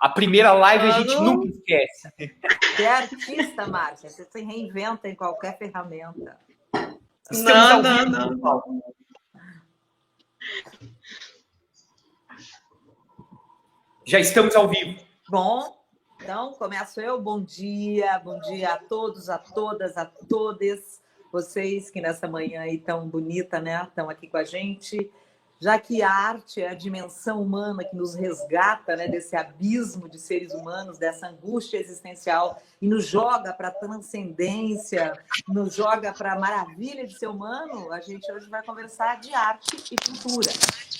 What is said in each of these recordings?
A primeira live a gente nunca esquece. Você é artista, Márcia. Você se reinventa em qualquer ferramenta. Estamos ao vivo, Paulo. Já estamos ao vivo. Bom, então começo eu. Bom dia a todos, a todas, a todes. Vocês que nessa manhã aí tão bonita, né? Estão aqui com a gente. Já que a arte é a dimensão humana que nos resgata, né, desse abismo de seres humanos, dessa angústia existencial, e nos joga para a transcendência, nos joga para a maravilha de ser humano, a gente hoje vai conversar de arte e cultura.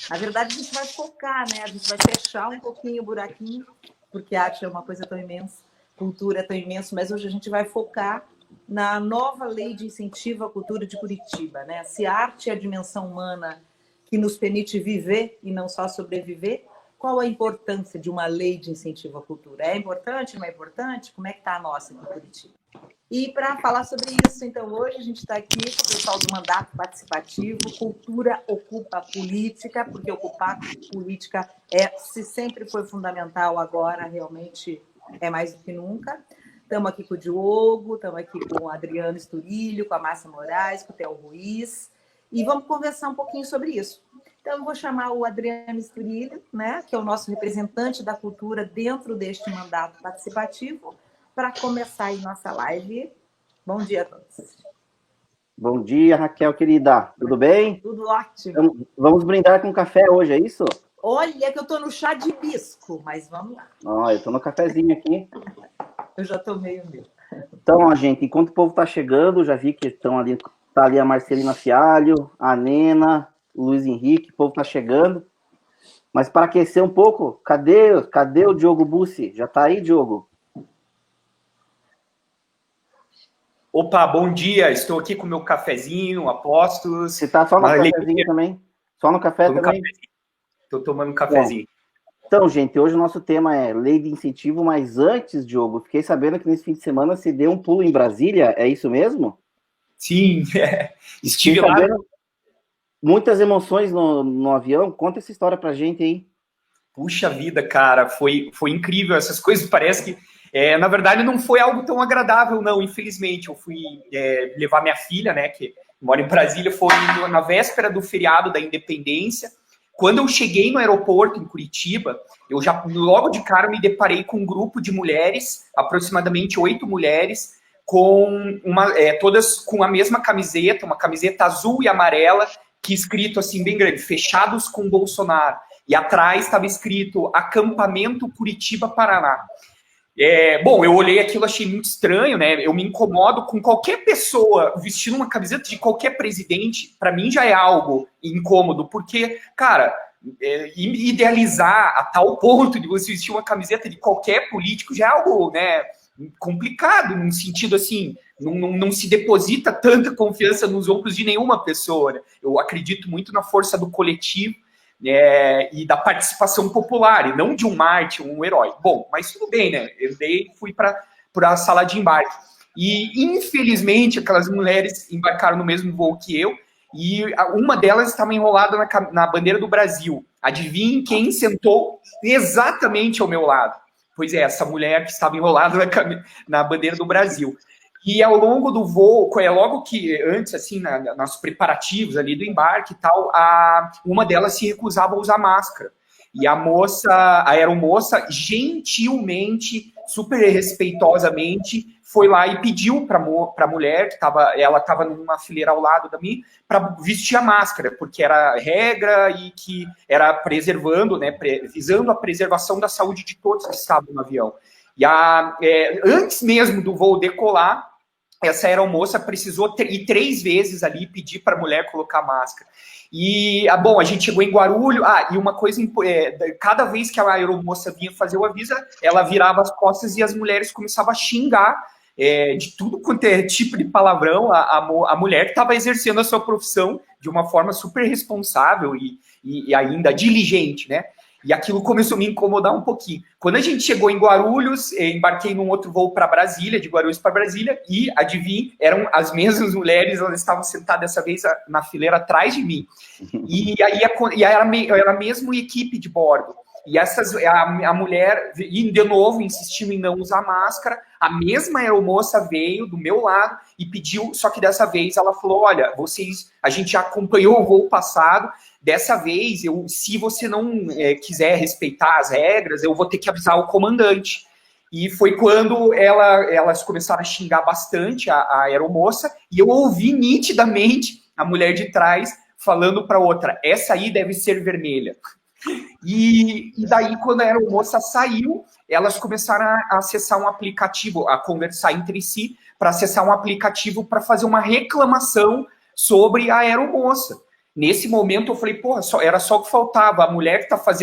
Na verdade, a gente vai focar, né? A gente vai fechar um pouquinho o buraquinho, porque a arte é uma coisa tão imensa, cultura é tão imenso, mas hoje a gente vai focar na nova lei de incentivo à cultura de Curitiba, né? Se a arte é a dimensão humana que nos permite viver e não só sobreviver, qual a importância de uma lei de incentivo à cultura? É importante, não é importante? Como é que está a nossa aqui em Curitiba? E para falar sobre isso, então, hoje a gente está aqui com o pessoal do Mandato Participativo, Cultura Ocupa Política, porque ocupar política sempre foi fundamental, agora realmente é mais do que nunca. Estamos aqui com o Diogo, estamos aqui com o Adriano Esturilho, com a Márcia Moraes, com o Theo Ruiz, e vamos conversar um pouquinho sobre isso. Então, eu vou chamar o Adriano Esturilho, né, que é o nosso representante da cultura dentro deste mandato participativo, para começar aí nossa live. Bom dia a todos. Bom dia, Raquel, querida. Tudo bem? Tudo ótimo. Então, vamos brindar com café hoje, é isso? Olha que eu estou no chá de hibisco, mas vamos lá. Eu estou no cafezinho aqui. Eu já tomei o meu. Então, gente, enquanto o povo está chegando, já vi que estão ali. Tá ali a Marcelina Fialho, a Nena, o Luiz Henrique, o povo tá chegando. Mas para aquecer um pouco, cadê o Diogo Bussi? Já tá aí, Diogo? Opa, bom dia. Estou aqui com o meu cafezinho, Apóstolos. Você tá só no cafezinho também? Só no café também? Estou tomando um cafezinho. Então, gente, hoje o nosso tema é lei de incentivo, mas antes, Diogo, fiquei sabendo que nesse fim de semana você deu um pulo em Brasília, é isso mesmo? Sim, estive lá. Muitas emoções no avião. Conta essa história pra gente aí. Puxa vida, cara, foi incrível. Essas coisas parece que, na verdade, não foi algo tão agradável, não, infelizmente. Eu fui levar minha filha, né, que mora em Brasília, foi na véspera do feriado da Independência. Quando eu cheguei no aeroporto, em Curitiba, eu já logo de cara me deparei com um grupo de mulheres, aproximadamente 8 mulheres, todas com a mesma camiseta, uma camiseta azul e amarela, que escrito assim bem grande, fechados com Bolsonaro. E atrás estava escrito Acampamento Curitiba, Paraná. Bom, eu olhei aquilo, achei muito estranho, né? Eu me incomodo com qualquer pessoa vestindo uma camiseta de qualquer presidente, para mim já é algo incômodo, porque, cara, idealizar a tal ponto de você vestir uma camiseta de qualquer político já é algo, né, complicado, num sentido assim, não se deposita tanta confiança nos ombros de nenhuma pessoa, né? Eu acredito muito na força do coletivo, e da participação popular, e não de um mártir, um herói. Bom, mas tudo bem, né? Eu fui para a sala de embarque. E, infelizmente, aquelas mulheres embarcaram no mesmo voo que eu, e uma delas estava enrolada na bandeira do Brasil. Adivinhe quem sentou exatamente ao meu lado? Pois é, essa mulher que estava enrolada na bandeira do Brasil. E ao longo do voo, logo que antes, assim, nos preparativos ali do embarque e tal, uma delas se recusava a usar máscara. E a aeromoça, gentilmente, super respeitosamente, foi lá e pediu para a mulher, ela estava numa fileira ao lado da minha, para vestir a máscara, porque era regra e que era preservando, né, visando a preservação da saúde de todos que estavam no avião. E antes mesmo do voo decolar, essa aeromoça precisou ir 3 vezes ali pedir para a mulher colocar máscara. E, bom, a gente chegou em Guarulhos, e uma coisa, cada vez que a aeromoça vinha fazer o aviso, ela virava as costas e as mulheres começavam a xingar de tudo quanto é tipo de palavrão a mulher que estava exercendo a sua profissão de uma forma super responsável e ainda diligente, né? E aquilo começou a me incomodar um pouquinho. Quando a gente chegou em Guarulhos, embarquei num outro voo para Brasília, de Guarulhos para Brasília, e, adivinhe, eram as mesmas mulheres, elas estavam sentadas dessa vez na fileira atrás de mim. E aí era a mesma equipe de bordo. E a mulher, e de novo, insistiu em não usar máscara. A mesma aeromoça veio do meu lado e pediu, só que dessa vez ela falou: olha, a gente já acompanhou o voo passado, dessa vez, se você não quiser respeitar as regras, eu vou ter que avisar o comandante. E foi quando elas começaram a xingar bastante a aeromoça, e eu ouvi nitidamente a mulher de trás falando para outra: essa aí deve ser vermelha. E daí, quando a aeromoça saiu, elas começaram a acessar um aplicativo, a conversar entre si, para acessar um aplicativo para fazer uma reclamação sobre a aeromoça. Nesse momento, eu falei, porra, era só o que faltava. A mulher que está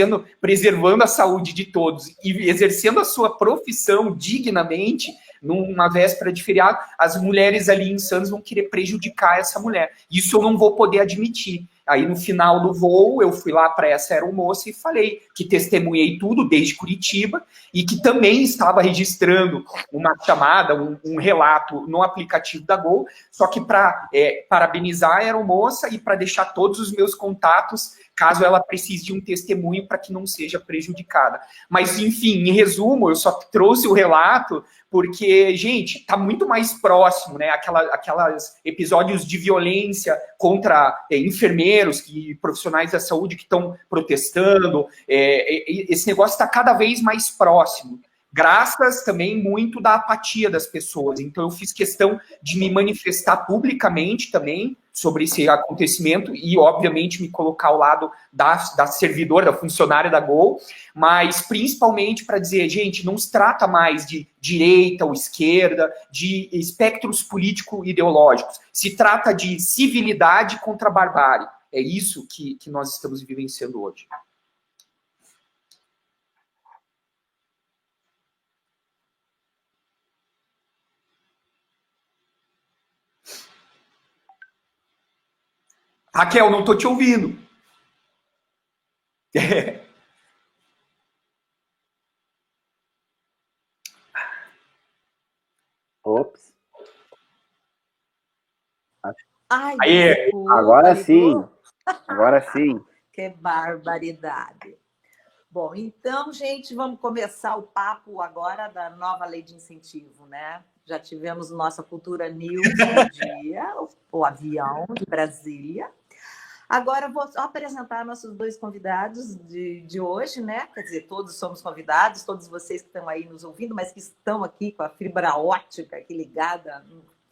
preservando a saúde de todos e exercendo a sua profissão dignamente, numa véspera de feriado, as mulheres ali em Santos vão querer prejudicar essa mulher. Isso eu não vou poder admitir. Aí, no final do voo, eu fui lá para essa aeromoça e falei que testemunhei tudo desde Curitiba e que também estava registrando uma chamada, um relato no aplicativo da Gol, só que para parabenizar a aeromoça e para deixar todos os meus contatos, caso ela precise de um testemunho para que não seja prejudicada. Mas, enfim, em resumo, eu só trouxe o relato porque, gente, está muito mais próximo, né? Aquelas episódios de violência contra enfermeiros e profissionais da saúde que estão protestando. Esse negócio está cada vez mais próximo, graças também muito da apatia das pessoas. Então, eu fiz questão de me manifestar publicamente também sobre esse acontecimento e, obviamente, me colocar ao lado da servidora, da funcionária da Gol, mas principalmente para dizer, gente, não se trata mais de direita ou esquerda, de espectros político-ideológicos. Se trata de civilidade contra a barbárie. É isso que nós estamos vivenciando hoje. Raquel, não estou te ouvindo. Ops. Ai, Aí, agora sim. Agora sim. Que barbaridade. Bom, então, gente, vamos começar o papo agora da nova lei de incentivo, né? Já tivemos nossa Cultura News no dia, o avião de Brasília. Agora vou apresentar nossos dois convidados de hoje, né? Quer dizer, todos somos convidados, todos vocês que estão aí nos ouvindo, mas que estão aqui com a fibra ótica aqui ligada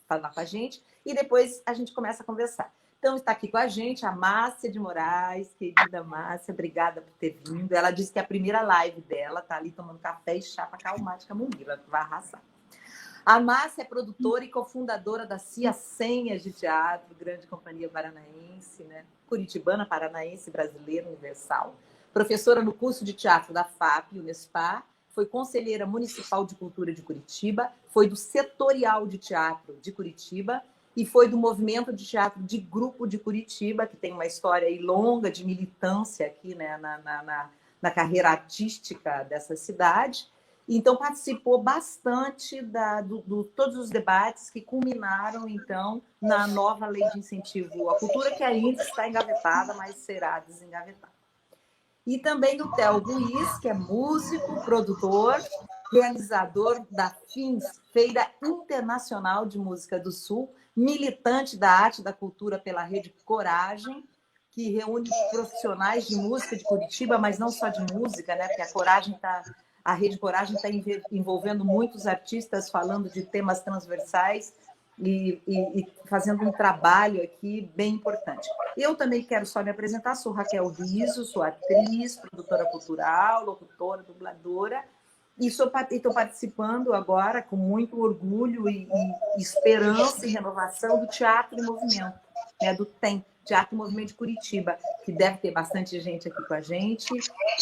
falar com a gente, e depois a gente começa a conversar. Então, está aqui com a gente a Márcia de Moraes, querida Márcia, obrigada por ter vindo. Ela disse que é a primeira live dela, está ali tomando café e chá para acalmar de camomila, vai arrasar. A Márcia é produtora e cofundadora da CIA Senhas de Teatro, grande companhia paranaense, né? Curitibana, paranaense, brasileira, universal. Professora no curso de teatro da FAP, Unespar, foi conselheira municipal de cultura de Curitiba, foi do setorial de teatro de Curitiba e foi do movimento de teatro de grupo de Curitiba, que tem uma história aí longa de militância aqui, né, na carreira artística dessa cidade. Então, participou bastante todos os debates que culminaram, então, na nova lei de incentivo à cultura, que ainda está engavetada, mas será desengavetada. E também do Theo Ruiz, que é músico, produtor, realizador da FINS, Feira Internacional de Música do Sul, militante da arte e da cultura pela Rede Coragem, que reúne profissionais de música de Curitiba, mas não só de música, né? Porque a Rede Coragem está envolvendo muitos artistas falando de temas transversais e fazendo um trabalho aqui bem importante. Eu também quero só me apresentar, sou Raquel Riso, sou atriz, produtora cultural, locutora, dubladora, e estou participando agora com muito orgulho e esperança e renovação do Teatro em Movimento, né, do TEM, Teatro em Movimento de Curitiba, que deve ter bastante gente aqui com a gente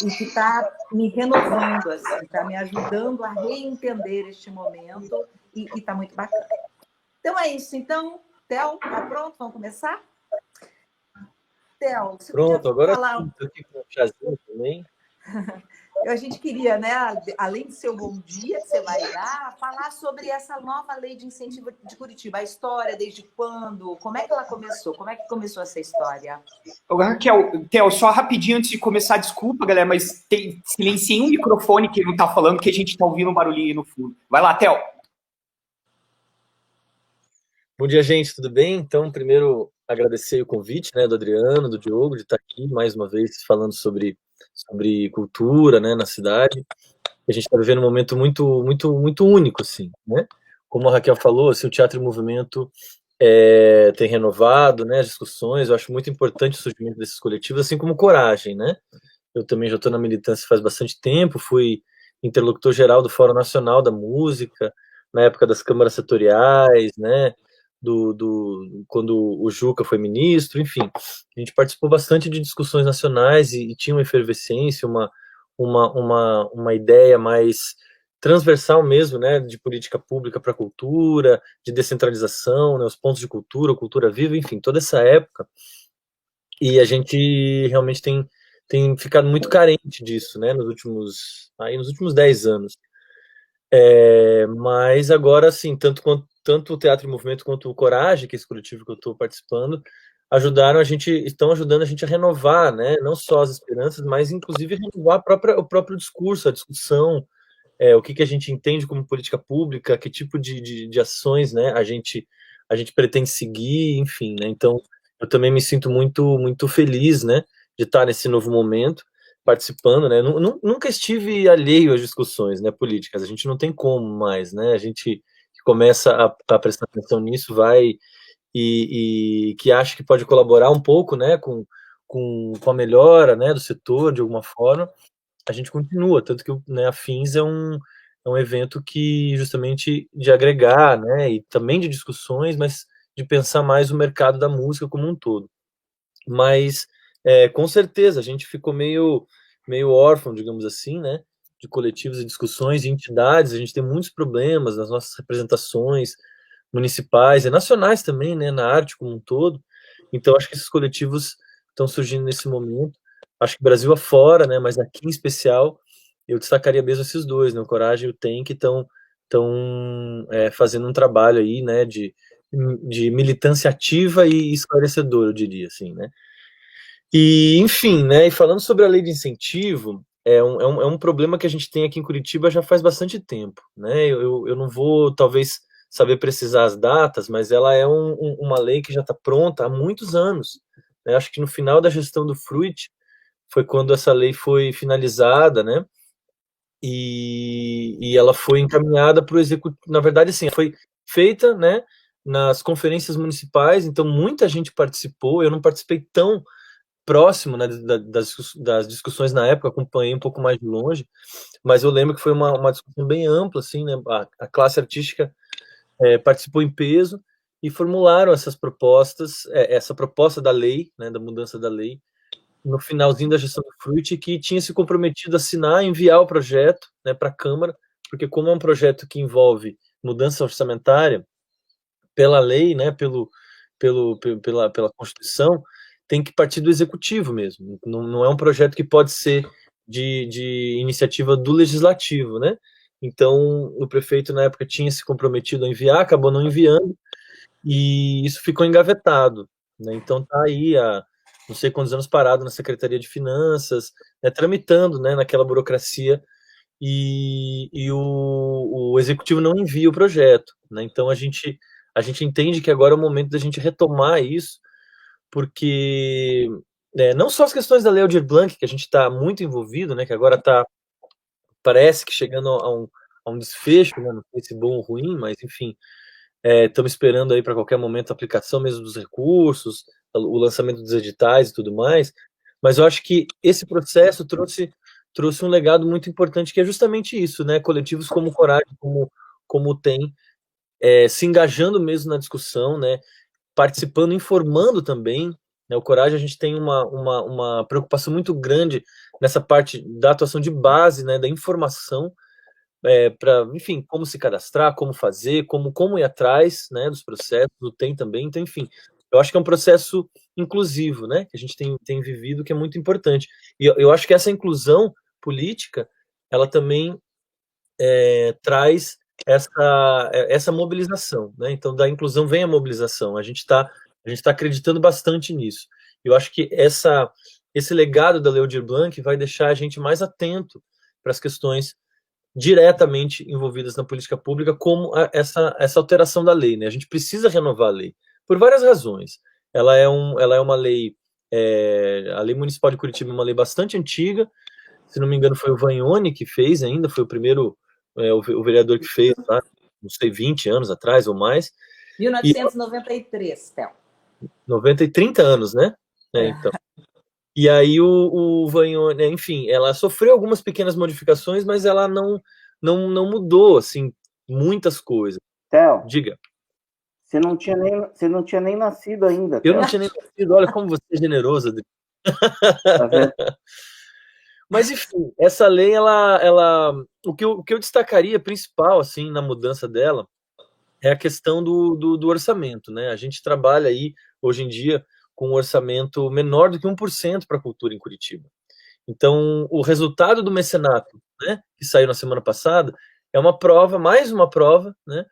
e que está me renovando, está me ajudando a reentender este momento e está muito bacana. Então é isso. Então, Theo, está pronto? Vamos começar? Theo, você pronto, agora falar... estou aqui com o chazinho também. A gente queria, né, além de ser o bom dia que você vai dar, falar sobre essa nova lei de incentivo de Curitiba. A história, desde quando, como é que ela começou? Como é que começou essa história? Raquel, Theo, só rapidinho antes de começar, desculpa, galera, mas silenciei um microfone que ele não tá falando, que a gente tá ouvindo um barulhinho aí no fundo. Vai lá, Theo. Bom dia, gente, tudo bem? Então, primeiro, agradecer o convite, né, do Adriano, do Diogo, de estar aqui mais uma vez falando sobre cultura, né, na cidade. A gente está vivendo um momento muito único, assim, né? Como a Raquel falou, assim, o Teatro em Movimento tem renovado, né, as discussões. Eu acho muito importante o surgimento desses coletivos, assim como Coragem, né? Eu também já estou na militância faz bastante tempo, fui interlocutor geral do Fórum Nacional da Música, na época das câmaras setoriais, né? Quando o Juca foi ministro, enfim, a gente participou bastante de discussões nacionais e tinha uma efervescência, uma ideia mais transversal mesmo, né, de política pública para a cultura, de descentralização, né, os pontos de cultura, cultura viva, enfim, toda essa época. E a gente realmente tem ficado muito carente disso, né, nos últimos 10 anos. Mas agora, assim, tanto o Teatro em Movimento quanto o Coragem, que é esse coletivo que eu estou participando, estão ajudando a gente a renovar, né, não só as esperanças, mas inclusive renovar o próprio discurso, a discussão, o que a gente entende como política pública, que tipo de ações, né, a gente pretende seguir, enfim, né, então eu também me sinto muito feliz, né, de estar nesse novo momento, participando, né? Nunca estive alheio às discussões, né, políticas. A gente não tem como mais, né? A gente que começa a prestar atenção nisso vai e que acha que pode colaborar um pouco, né, com a melhora, né, do setor de alguma forma. A gente continua, tanto que, né, a Fins é um evento que justamente de agregar, né, e também de discussões, mas de pensar mais o mercado da música como um todo. Mas com certeza a gente ficou meio órfão, digamos assim, né, de coletivos e discussões e entidades. A gente tem muitos problemas nas nossas representações municipais e nacionais também, né, na arte como um todo. Então acho que esses coletivos estão surgindo nesse momento. Acho que Brasil afora, né, mas aqui em especial eu destacaria mesmo esses dois, né, o Coragem e o Tem, que estão fazendo um trabalho aí, né, de militância ativa e esclarecedora, eu diria assim, né. E, enfim, né, e falando sobre a lei de incentivo, é um problema que a gente tem aqui em Curitiba já faz bastante tempo, né, eu não vou, talvez, saber precisar as datas, mas ela é uma lei que já está pronta há muitos anos, né, acho que no final da gestão do Fruit foi quando essa lei foi finalizada, né, e ela foi encaminhada para o executivo, na verdade, assim, foi feita, né, nas conferências municipais, então muita gente participou, eu não participei tão próximo, né, das discussões na época, acompanhei um pouco mais de longe, mas eu lembro que foi uma discussão bem ampla, assim, né, a classe artística participou em peso e formularam essas propostas, essa proposta da lei, né, da mudança da lei, no finalzinho da gestão do Fruit, que tinha se comprometido a assinar, enviar o projeto, né, para a Câmara, porque como é um projeto que envolve mudança orçamentária, pela lei, né, pela Constituição, tem que partir do executivo mesmo. Não é um projeto que pode ser de iniciativa do legislativo, né? Então, o prefeito, na época, tinha se comprometido a enviar, acabou não enviando, e isso ficou engavetado, né? Então, tá aí há não sei quantos anos parado na Secretaria de Finanças, né, tramitando, né, naquela burocracia, e o executivo não envia o projeto, né? Então, a gente entende que agora é o momento da gente retomar isso, porque não só as questões da Lei Aldir Blanc, que a gente está muito envolvido, né, que agora parece que chegando a um desfecho, né, não sei se bom ou ruim, mas enfim, estamos esperando aí para qualquer momento a aplicação mesmo dos recursos, o lançamento dos editais e tudo mais, mas eu acho que esse processo trouxe um legado muito importante, que é justamente isso, né, coletivos como Coragem, como Tem, se engajando mesmo na discussão, né, participando, informando também, né, o Coragem a gente tem uma preocupação muito grande nessa parte da atuação de base, né, da informação, para, enfim, como se cadastrar, como fazer, como ir atrás, né, dos processos, do Tem também, então, enfim, eu acho que é um processo inclusivo, né, que a gente tem vivido, que é muito importante, e eu acho que essa inclusão, política, ela também traz essa mobilização, né? Então, da inclusão vem a mobilização. A gente tá acreditando bastante nisso. Eu acho que esse legado da Lei Aldir Blanc vai deixar a gente mais atento para as questões diretamente envolvidas na política pública, como essa alteração da lei, né? A gente precisa renovar a lei por várias razões. Ela é uma lei, a Lei Municipal de Curitiba é uma lei bastante antiga. Se não me engano, foi o Vagnoni que fez ainda, foi o primeiro o vereador que fez, tá? Não sei, 20 anos atrás ou mais. 1993, Théo. 30 anos, né? Então. E aí o Vagnoni, enfim, ela sofreu algumas pequenas modificações, mas ela não mudou, assim, muitas coisas. Théo, diga. Você não tinha nem nascido ainda, Eu Théo. não tinha nem nascido, olha como você é generoso, Adri. Tá vendo? Mas, enfim, essa lei, o que eu destacaria principal, assim, na mudança dela, é a questão do orçamento, né? A gente trabalha aí, hoje em dia, com um orçamento menor do que 1% para a cultura em Curitiba. Então, o resultado do mecenato, né, que saiu na semana passada, é uma prova, né?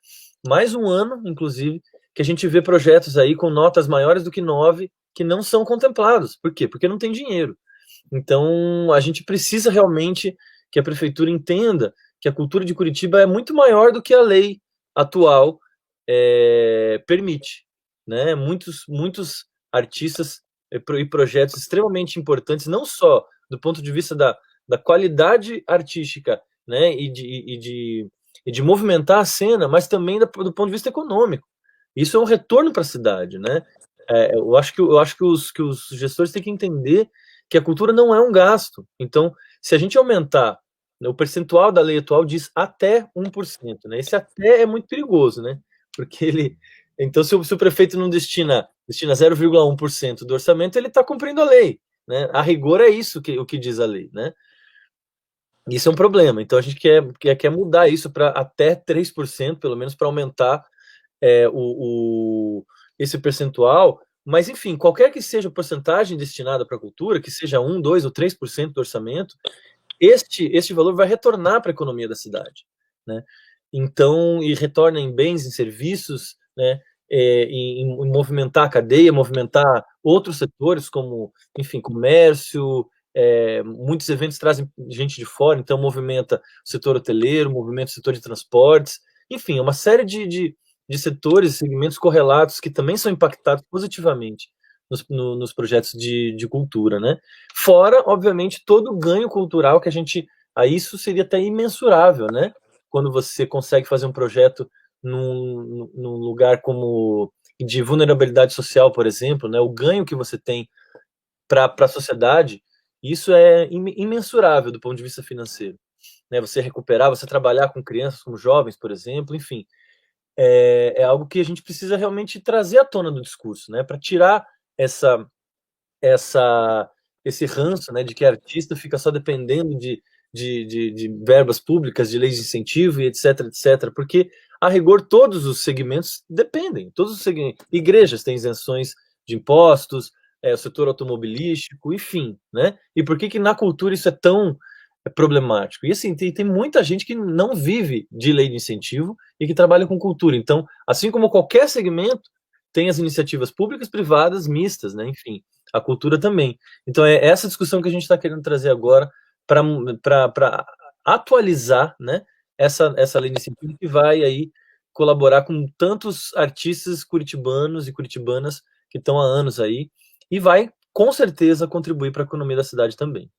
Mais um ano, inclusive, que a gente vê projetos aí com notas maiores do que 9 que não são contemplados. Por quê? Porque não tem dinheiro. Então, a gente precisa realmente que a prefeitura entenda que a cultura de Curitiba é muito maior do que a lei atual permite, né? Muitos artistas e projetos extremamente importantes, não só do ponto de vista da qualidade artística, né? E de movimentar a cena, mas também do ponto de vista econômico. Isso é um retorno para a cidade, né? Eu acho que os gestores têm que entender que a cultura não é um gasto. Então, se a gente aumentar, né, o percentual da lei atual diz até 1%, né? Esse até é muito perigoso, né? Porque então, se o prefeito não destina 0,1% do orçamento, ele está cumprindo a lei, né? A rigor é isso o que diz a lei, né? Isso é um problema. Então, a gente quer mudar isso para até 3%, pelo menos para aumentar esse percentual. Mas, enfim, qualquer que seja a porcentagem destinada para a cultura, que seja 1%, 2% ou 3% do orçamento, este valor vai retornar para a economia da cidade, né? Então, e retorna em bens, em serviços, né? Em movimentar a cadeia, movimentar outros setores, como, enfim, comércio. Muitos eventos trazem gente de fora, então movimenta o setor hoteleiro, movimenta o setor de transportes, enfim, é uma série de setores, segmentos correlatos que também são impactados positivamente nos projetos de cultura, né? Fora, obviamente, todo o ganho cultural que isso seria até imensurável, né? Quando você consegue fazer um projeto num lugar como de vulnerabilidade social, por exemplo, né? O ganho que você tem para a sociedade, isso é imensurável do ponto de vista financeiro, né? Você recuperar, você trabalhar com crianças, com jovens, por exemplo, enfim, é algo que a gente precisa realmente trazer à tona do discurso, né? Para tirar esse ranço, né, de que artista fica só dependendo de verbas públicas, de leis de incentivo e etc, etc, porque, a rigor, todos os segmentos dependem, igrejas têm isenções de impostos, o setor automobilístico, enfim, né? E por que na cultura isso é tão problemático? E assim, tem muita gente que não vive de lei de incentivo e que trabalha com cultura. Então, assim como qualquer segmento, tem as iniciativas públicas, privadas, mistas, né? Enfim, a cultura também. Então, é essa discussão que a gente está querendo trazer agora para atualizar, né, essa lei de incentivo que vai aí colaborar com tantos artistas curitibanos e curitibanas que estão há anos aí e vai, com certeza, contribuir para a economia da cidade também.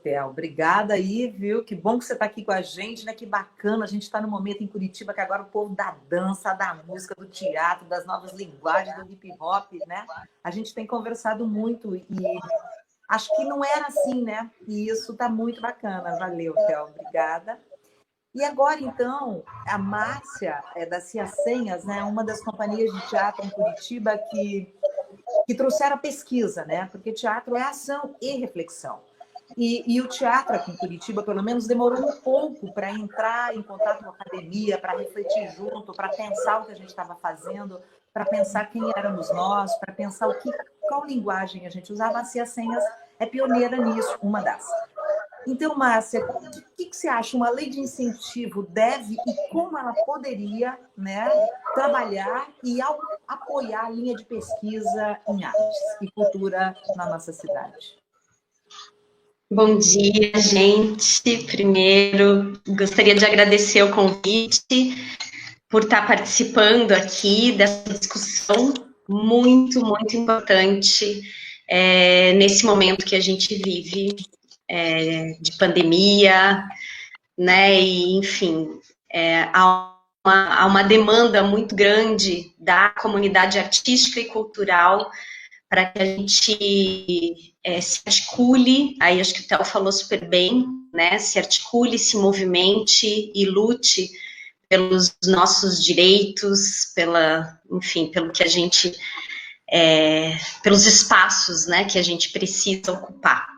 Théo, obrigada aí, viu? Que bom que você está aqui com a gente, né? Que bacana. A gente está no momento em Curitiba que agora o povo da dança, da música, do teatro, das novas linguagens, do hip hop, né? A gente tem conversado muito e acho que não era assim, né? E isso está muito bacana. Valeu, Théo. Obrigada. E agora, então, a Márcia, da Ciacenhas, né? Uma das companhias de teatro em Curitiba que trouxeram a pesquisa, né? Porque teatro é ação e reflexão. E o teatro aqui em Curitiba, pelo menos, demorou um pouco para entrar em contato com a academia, para refletir junto, para pensar o que a gente estava fazendo, para pensar quem éramos nós, para pensar qual linguagem a gente usava. A Ciacenhas é pioneira nisso, uma das. Então, Márcia, o que você acha? Uma lei de incentivo deve e como ela poderia, né, trabalhar e apoiar a linha de pesquisa em artes e cultura na nossa cidade? Bom dia, gente. Primeiro, gostaria de agradecer o convite por estar participando aqui dessa discussão muito, muito importante nesse momento que a gente vive de pandemia, né? E, enfim, há uma demanda muito grande da comunidade artística e cultural para que a gente se articule, aí acho que o Theo falou super bem, né? Se articule, se movimente e lute pelos nossos direitos, enfim, pelo que a gente, pelos espaços, né, que a gente precisa ocupar.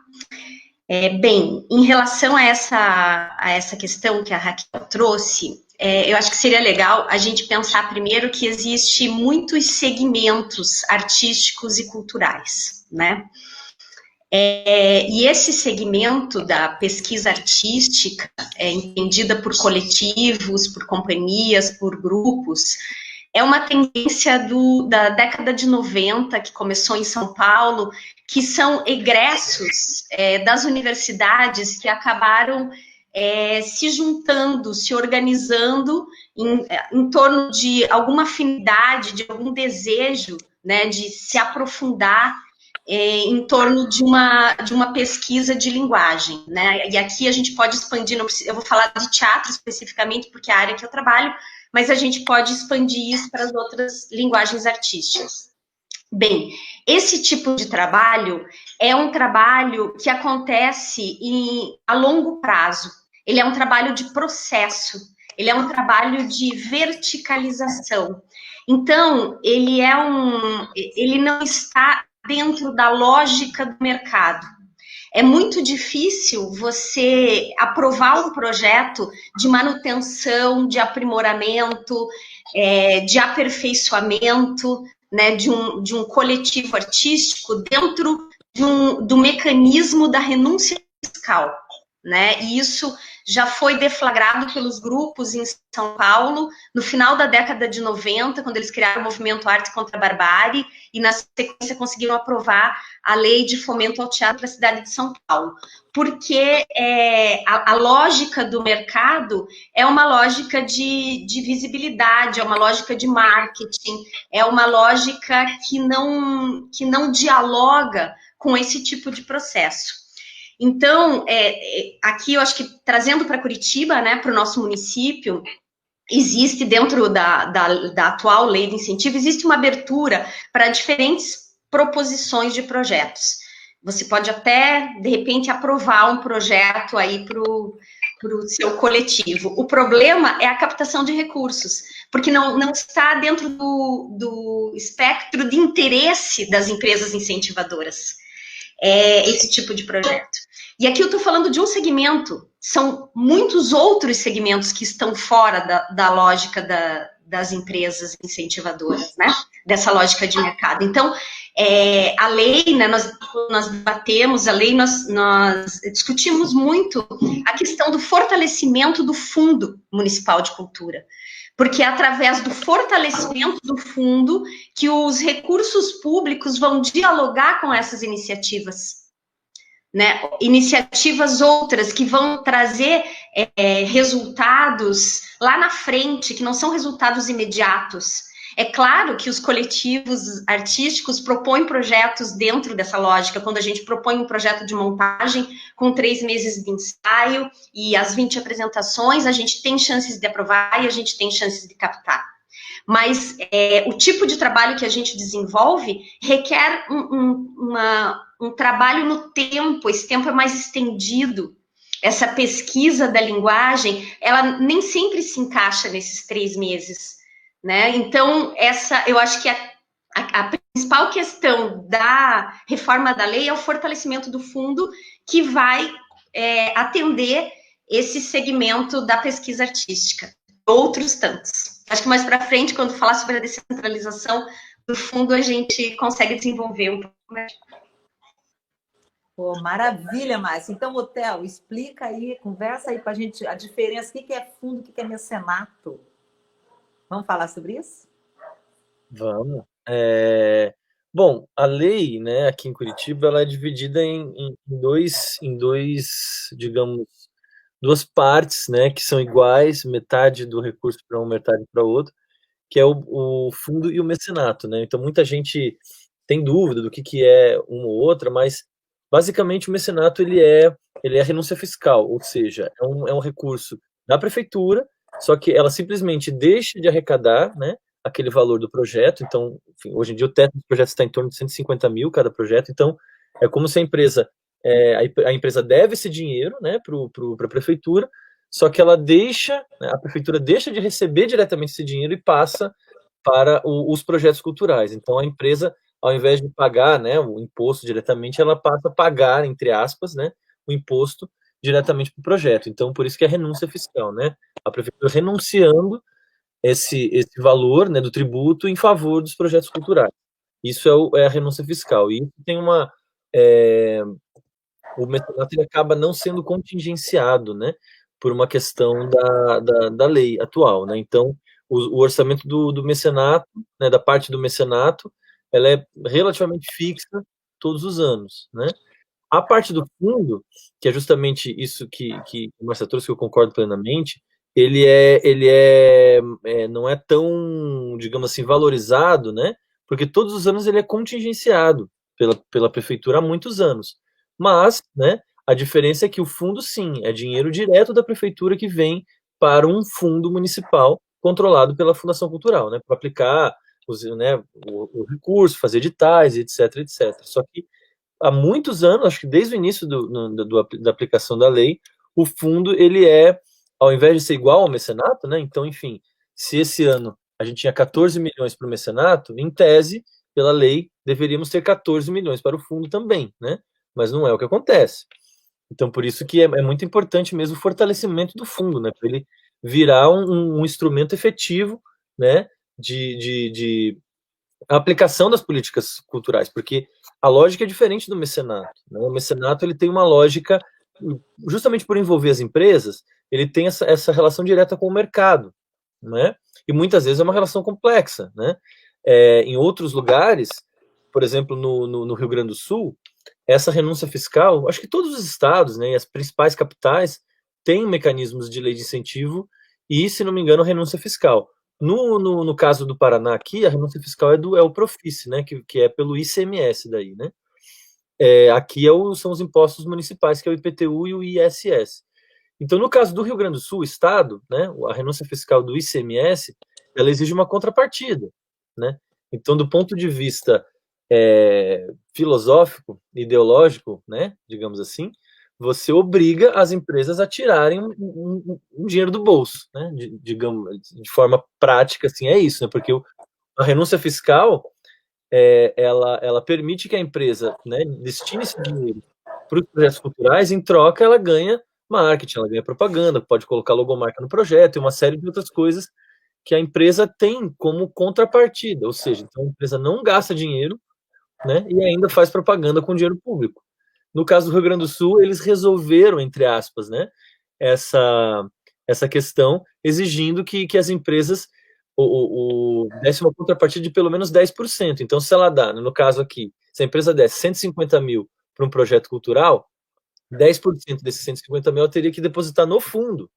Bem, em relação a essa questão que a Raquel trouxe, eu acho que seria legal a gente pensar primeiro que existe muitos segmentos artísticos e culturais, né? E esse segmento da pesquisa artística, entendida por coletivos, por companhias, por grupos, é uma tendência da década de 90, que começou em São Paulo, que são egressos das universidades que acabaram se juntando, se organizando em torno de alguma afinidade, de algum desejo, né, de se aprofundar em torno de uma pesquisa de linguagem, né? E aqui a gente pode expandir, eu vou falar de teatro especificamente, porque é a área que eu trabalho, mas a gente pode expandir isso para as outras linguagens artísticas. Bem, esse tipo de trabalho é um trabalho que acontece a longo prazo. Ele é um trabalho de processo, ele é um trabalho de verticalização. Então, ele não está dentro da lógica do mercado. É muito difícil você aprovar um projeto de manutenção, de aprimoramento, de aperfeiçoamento, né, de um coletivo artístico dentro do mecanismo da renúncia fiscal, né? E isso já foi deflagrado pelos grupos em São Paulo no final da década de 90, quando eles criaram o movimento Arte contra a Barbárie, e na sequência conseguiram aprovar a lei de fomento ao teatro da cidade de São Paulo, porque a lógica do mercado é uma lógica de visibilidade, é uma lógica de marketing, é uma lógica que não dialoga com esse tipo de processo. Então, aqui eu acho que trazendo para Curitiba, né, para o nosso município, existe dentro da atual lei de incentivo, existe uma abertura para diferentes proposições de projetos. Você pode até, de repente, aprovar um projeto aí para o seu coletivo. O problema é a captação de recursos, porque não está dentro do espectro de interesse das empresas incentivadoras, esse tipo de projeto. E aqui eu estou falando de um segmento, são muitos outros segmentos que estão fora da lógica das empresas incentivadoras, né? Dessa lógica de mercado. Então, a lei, né, nós debatemos, a lei, nós discutimos muito a questão do fortalecimento do Fundo Municipal de Cultura, porque é através do fortalecimento do fundo que os recursos públicos vão dialogar com essas iniciativas, né? Iniciativas outras que vão trazer resultados lá na frente, que não são resultados imediatos. É claro que os coletivos artísticos propõem projetos dentro dessa lógica. Quando a gente propõe um projeto de montagem com 3 meses de ensaio e as 20 apresentações, a gente tem chances de aprovar e a gente tem chances de captar. Mas o tipo de trabalho que a gente desenvolve requer um trabalho no tempo, esse tempo é mais estendido. Essa pesquisa da linguagem, ela nem sempre se encaixa nesses 3 meses, né? Então, eu acho que a principal questão da reforma da lei é o fortalecimento do fundo que vai atender esse segmento da pesquisa artística. Outros tantos. Acho que mais para frente, quando falar sobre a descentralização do fundo, a gente consegue desenvolver um pouco mais. Pô, maravilha, Márcia. Então, Hotel, explica aí, conversa aí para a gente a diferença, o que que é fundo, o que que é mecenato. Vamos falar sobre isso? Vamos. Bom, a lei, né, aqui em Curitiba, ela é dividida em dois, digamos, duas partes, né, que são iguais, metade do recurso para um, metade para outro, que é o fundo e o mecenato, né? Então, muita gente tem dúvida do que é uma ou outra, mas basicamente o mecenato ele é renúncia fiscal, ou seja, é um recurso da prefeitura, só que ela simplesmente deixa de arrecadar, né, aquele valor do projeto. Então, enfim, hoje em dia o teto dos projetos está em torno de 150 mil cada projeto, então é como se a empresa deve esse dinheiro, né, para a prefeitura, só que ela deixa, né, a prefeitura deixa de receber diretamente esse dinheiro e passa para os projetos culturais. Então, a empresa, ao invés de pagar, né, o imposto diretamente, ela passa a pagar, entre aspas, né, o imposto diretamente para o projeto. Então, por isso que é renúncia fiscal, né? A prefeitura renunciando esse valor, né, do tributo em favor dos projetos culturais. Isso é a renúncia fiscal. E isso tem o mecenato ele acaba não sendo contingenciado, né, por uma questão da lei atual, né? Então, o orçamento do mecenato, né, da parte do mecenato, ela é relativamente fixa todos os anos, né? A parte do fundo, que é justamente isso que o Marcelo trouxe, que eu concordo plenamente, não é tão, digamos assim, valorizado, né? Porque todos os anos ele é contingenciado pela prefeitura há muitos anos. Mas, né, a diferença é que o fundo, sim, é dinheiro direto da prefeitura que vem para um fundo municipal controlado pela Fundação Cultural, né, para aplicar o recurso, fazer editais, etc, etc. Só que há muitos anos, acho que desde o início da aplicação da lei, o fundo, ao invés de ser igual ao mecenato, né? Então, enfim, se esse ano a gente tinha 14 milhões para o mecenato, em tese, pela lei, deveríamos ter 14 milhões para o fundo também, né? Mas não é o que acontece. Então, por isso que é muito importante mesmo o fortalecimento do fundo, né? Para ele virar um instrumento efetivo, né? De a aplicação das políticas culturais, porque a lógica é diferente do mecenato, né? O mecenato ele tem uma lógica, justamente por envolver as empresas, ele tem essa relação direta com o mercado, né? E muitas vezes é uma relação complexa, né? Em outros lugares, por exemplo, no Rio Grande do Sul, essa renúncia fiscal, acho que todos os estados, né, e as principais capitais têm mecanismos de lei de incentivo e, se não me engano, renúncia fiscal. No caso do Paraná aqui, a renúncia fiscal é o Profis, né, que é pelo ICMS daí, né? Aqui são os impostos municipais, que é o IPTU e o ISS. Então, no caso do Rio Grande do Sul, o Estado, né, a renúncia fiscal do ICMS, ela exige uma contrapartida, né? Então, do ponto de vista filosófico, ideológico, né, digamos assim, você obriga as empresas a tirarem um dinheiro do bolso, né, digamos, de forma prática, assim, é isso, né, porque a renúncia fiscal, ela permite que a empresa, né, destine esse dinheiro para os projetos culturais, em troca ela ganha marketing, ela ganha propaganda, pode colocar logomarca no projeto e uma série de outras coisas que a empresa tem como contrapartida, ou seja, então a empresa não gasta dinheiro, né, e ainda faz propaganda com dinheiro público. No caso do Rio Grande do Sul, eles resolveram, entre aspas, né, essa questão, exigindo que as empresas desse uma contrapartida de pelo menos 10%. Então, se ela dá, no caso aqui, se a empresa desse 150 mil para um projeto cultural, 10% desses 150 mil ela teria que depositar no fundo,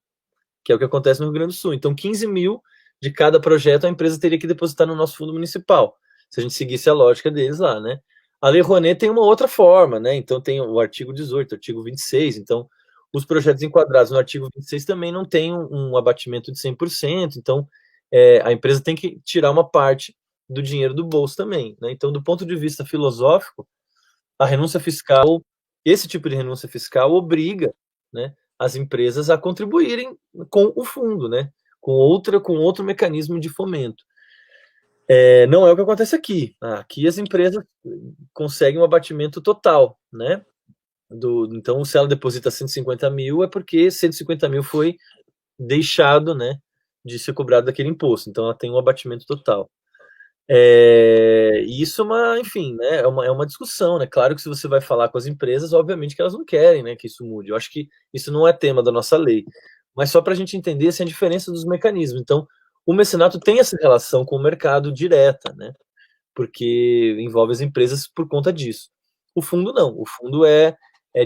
que é o que acontece no Rio Grande do Sul. Então, 15 mil de cada projeto a empresa teria que depositar no nosso fundo municipal, se a gente seguisse a lógica deles lá, né? A Lei Rouanet tem uma outra forma, né? Então, tem o artigo 18, o artigo 26. Então, os projetos enquadrados no artigo 26 também não tem um abatimento de 100%. Então, a empresa tem que tirar uma parte do dinheiro do bolso também, né? Então, do ponto de vista filosófico, a renúncia fiscal, esse tipo de renúncia fiscal obriga, né, as empresas a contribuírem com o fundo, né? Com outro mecanismo de fomento. Não é o que acontece aqui. Aqui as empresas conseguem um abatimento total, né? Então, se ela deposita 150 mil, é porque 150 mil foi deixado, né, de ser cobrado daquele imposto. Então, ela tem um abatimento total. E isso é uma, enfim, né, é uma discussão, né? Claro que se você vai falar com as empresas, obviamente que elas não querem, né, que isso mude. Eu acho que isso não é tema da nossa lei, mas só para a gente entender assim, a diferença dos mecanismos. Então, o mecenato tem essa relação com o mercado direta, né? Porque envolve as empresas por conta disso. O fundo não. O fundo é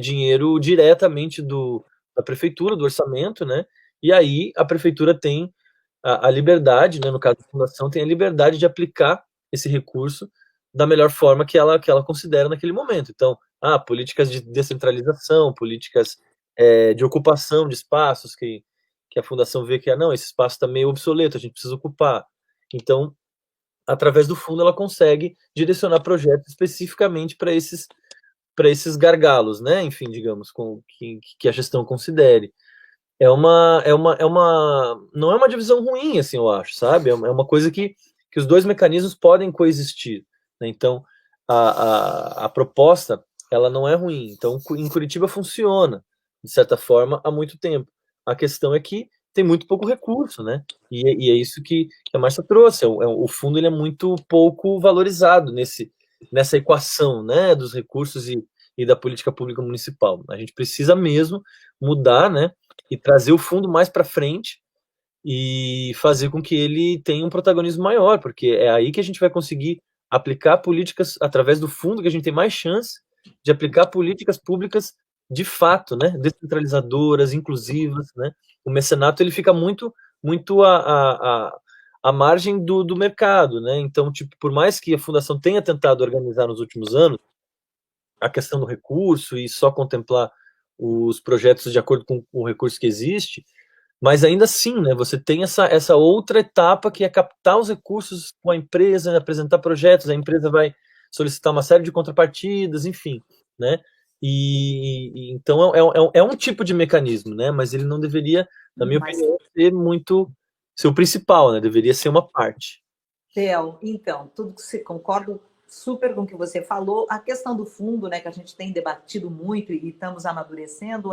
dinheiro diretamente da prefeitura, do orçamento, né? E aí a prefeitura tem a liberdade, né, no caso da fundação, tem a liberdade de aplicar esse recurso da melhor forma que ela considera naquele momento. Então, políticas de descentralização, políticas de ocupação de espaços que a fundação vê que não, esse espaço está meio obsoleto, a gente precisa ocupar. Então, através do fundo, ela consegue direcionar projetos especificamente para esses gargalos, né? Enfim, digamos, que a gestão considere. Não é uma divisão ruim, assim, eu acho, sabe? É uma coisa que os dois mecanismos podem coexistir, né? Então, a proposta, ela não é ruim. Então, em Curitiba funciona, de certa forma, há muito tempo. A questão é que tem muito pouco recurso, né? E é isso que a Márcia trouxe. O fundo ele é muito pouco valorizado nessa equação, né? Dos recursos e da política pública municipal. A gente precisa mesmo mudar, né? E trazer o fundo mais para frente e fazer com que ele tenha um protagonismo maior, porque é aí que a gente vai conseguir aplicar políticas através do fundo que a gente tem mais chance de aplicar políticas públicas de fato, né, descentralizadoras, inclusivas, né? O mecenato ele fica muito à margem do mercado, né? Então, tipo, por mais que a fundação tenha tentado organizar nos últimos anos a questão do recurso e só contemplar os projetos de acordo com o recurso que existe, mas ainda assim, né, você tem essa outra etapa que é captar os recursos com a empresa, apresentar projetos, a empresa vai solicitar uma série de contrapartidas, enfim, né? Então é um tipo de mecanismo, né? Mas ele não deveria, na minha opinião, ser o principal, né? Deveria ser uma parte. Theo, então, tudo que você concordo super com o que você falou. A questão do fundo, né, que a gente tem debatido muito e estamos amadurecendo,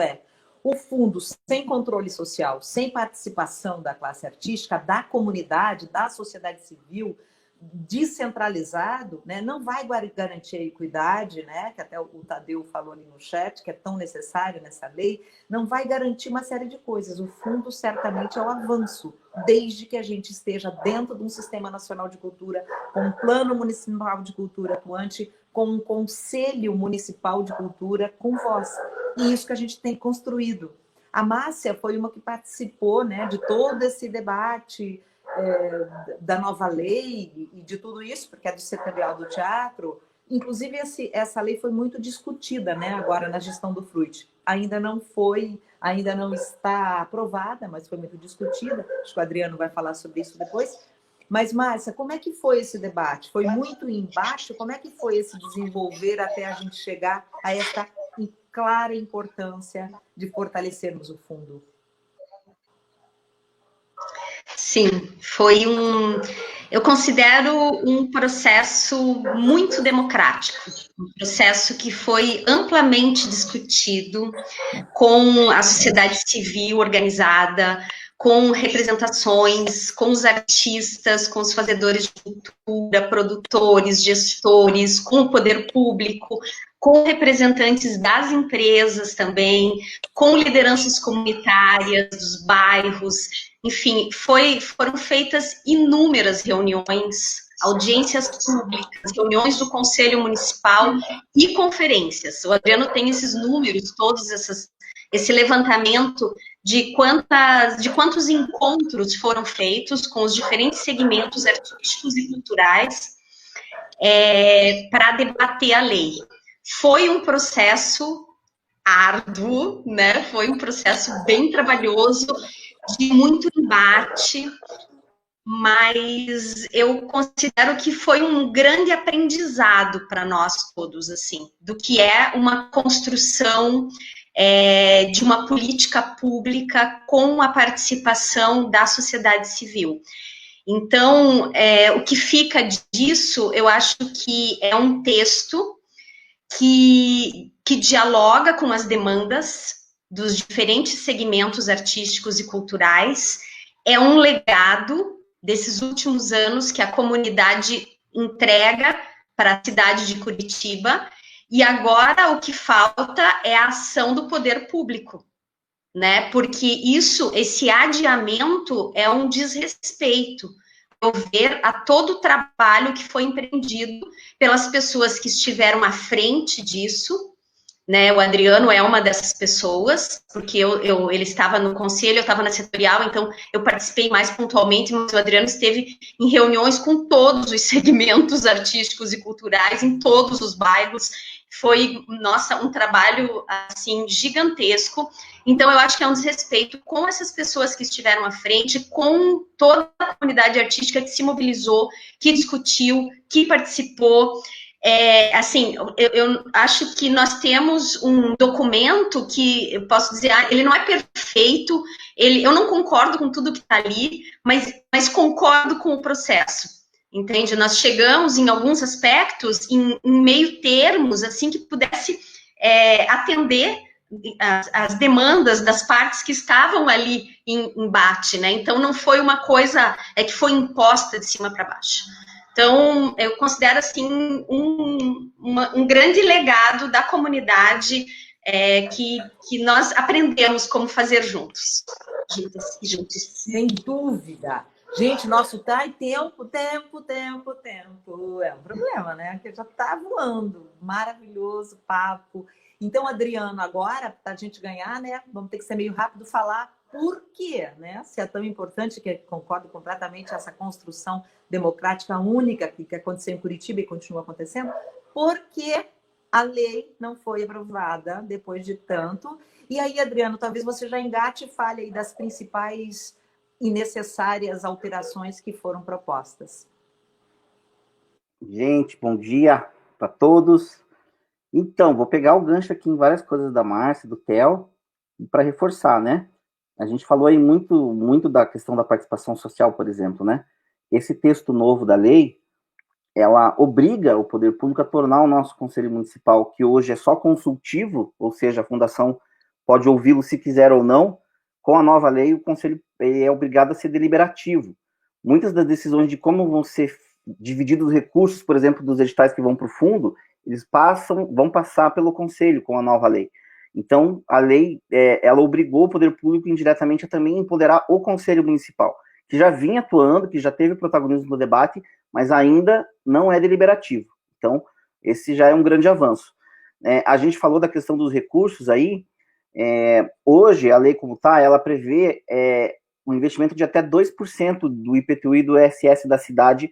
o fundo sem controle social, sem participação da classe artística, da comunidade, da sociedade civil, descentralizado, né, não vai garantir a equidade, né, que até o Tadeu falou ali no chat, que é tão necessário nessa lei, não vai garantir uma série de coisas. O fundo certamente é um avanço, desde que a gente esteja dentro de um sistema nacional de cultura, com um plano municipal de cultura atuante, com um conselho municipal de cultura com voz. E isso que a gente tem construído. A Márcia foi uma que participou, né, de todo esse debate da nova lei e de tudo isso, porque é do Setorial do Teatro. Inclusive, essa lei foi muito discutida, né, agora na gestão do Fruit. Ainda não está aprovada, mas foi muito discutida. Acho que o Adriano vai falar sobre isso depois. Mas, Márcia, como é que foi esse debate? Foi muito embaixo? Como é que foi esse desenvolver até a gente chegar a essa clara importância de fortalecermos o fundo? Sim, eu considero um processo muito democrático, um processo que foi amplamente discutido com a sociedade civil organizada, com representações, com os artistas, com os fazedores de cultura, produtores, gestores, com o poder público, com representantes das empresas também, com lideranças comunitárias, dos bairros. Enfim, foram feitas inúmeras reuniões, audiências públicas, reuniões do Conselho Municipal e conferências. O Adriano tem esses números, esse levantamento de quantos encontros foram feitos com os diferentes segmentos artísticos e culturais para debater a lei. Foi um processo árduo, né? Foi um processo bem trabalhoso, de muito embate, mas eu considero que foi um grande aprendizado para nós todos, assim, do que é uma construção de uma política pública com a participação da sociedade civil. Então, o que fica disso, eu acho que é um texto que dialoga com as demandas dos diferentes segmentos artísticos e culturais, é um legado desses últimos anos que a comunidade entrega para a cidade de Curitiba, e agora o que falta é a ação do poder público, né? Porque esse adiamento é um desrespeito ao ver a todo o trabalho que foi empreendido pelas pessoas que estiveram à frente disso, né? O Adriano é uma dessas pessoas, porque ele estava no conselho, eu estava na setorial, então eu participei mais pontualmente, mas o Adriano esteve em reuniões com todos os segmentos artísticos e culturais, em todos os bairros. Foi, nossa, um trabalho, assim, gigantesco. Então, eu acho que é um desrespeito com essas pessoas que estiveram à frente, com toda a comunidade artística que se mobilizou, que discutiu, que participou. Assim, eu acho que nós temos um documento que, eu posso dizer, ele não é perfeito, eu não concordo com tudo que está ali, mas concordo com o processo, entende? Nós chegamos, em alguns aspectos, em meio termos, assim, que pudesse atender as demandas das partes que estavam ali em embate, né? Então, não foi uma coisa que foi imposta de cima para baixo. Então, eu considero, assim, um grande legado da comunidade que nós aprendemos como fazer juntos. Juntas e juntos. Sem dúvida. Gente, nosso tempo. É um problema, né? Que já está voando. Maravilhoso papo. Então, Adriano, agora, para a gente ganhar, né? Vamos ter que ser meio rápido falar por quê, né? Se é tão importante, que concordo completamente, essa construção democrática única que aconteceu em Curitiba e continua acontecendo, porque a lei não foi aprovada depois de tanto. E aí, Adriano, talvez você já engate e fale aí das principais e necessárias alterações que foram propostas. Gente, bom dia para todos. Então, vou pegar o gancho aqui em várias coisas da Márcia, do Theo, para reforçar, né? A gente falou aí muito da questão da participação social, por exemplo, né? Esse texto novo da lei, ela obriga o poder público a tornar o nosso conselho municipal, que hoje é só consultivo, ou seja, a fundação pode ouvi-lo se quiser ou não. Com a nova lei, o conselho é obrigado a ser deliberativo. Muitas das decisões de como vão ser divididos os recursos, por exemplo, dos editais que vão para o fundo, eles vão passar pelo conselho com a nova lei. Então, a lei, ela obrigou o poder público indiretamente a também empoderar o conselho municipal, que já vinha atuando, que já teve protagonismo no debate, mas ainda não é deliberativo. Então, esse já é um grande avanço. A gente falou da questão dos recursos aí. Hoje, a lei como está, ela prevê um investimento de até 2% do IPTU e do ISS da cidade,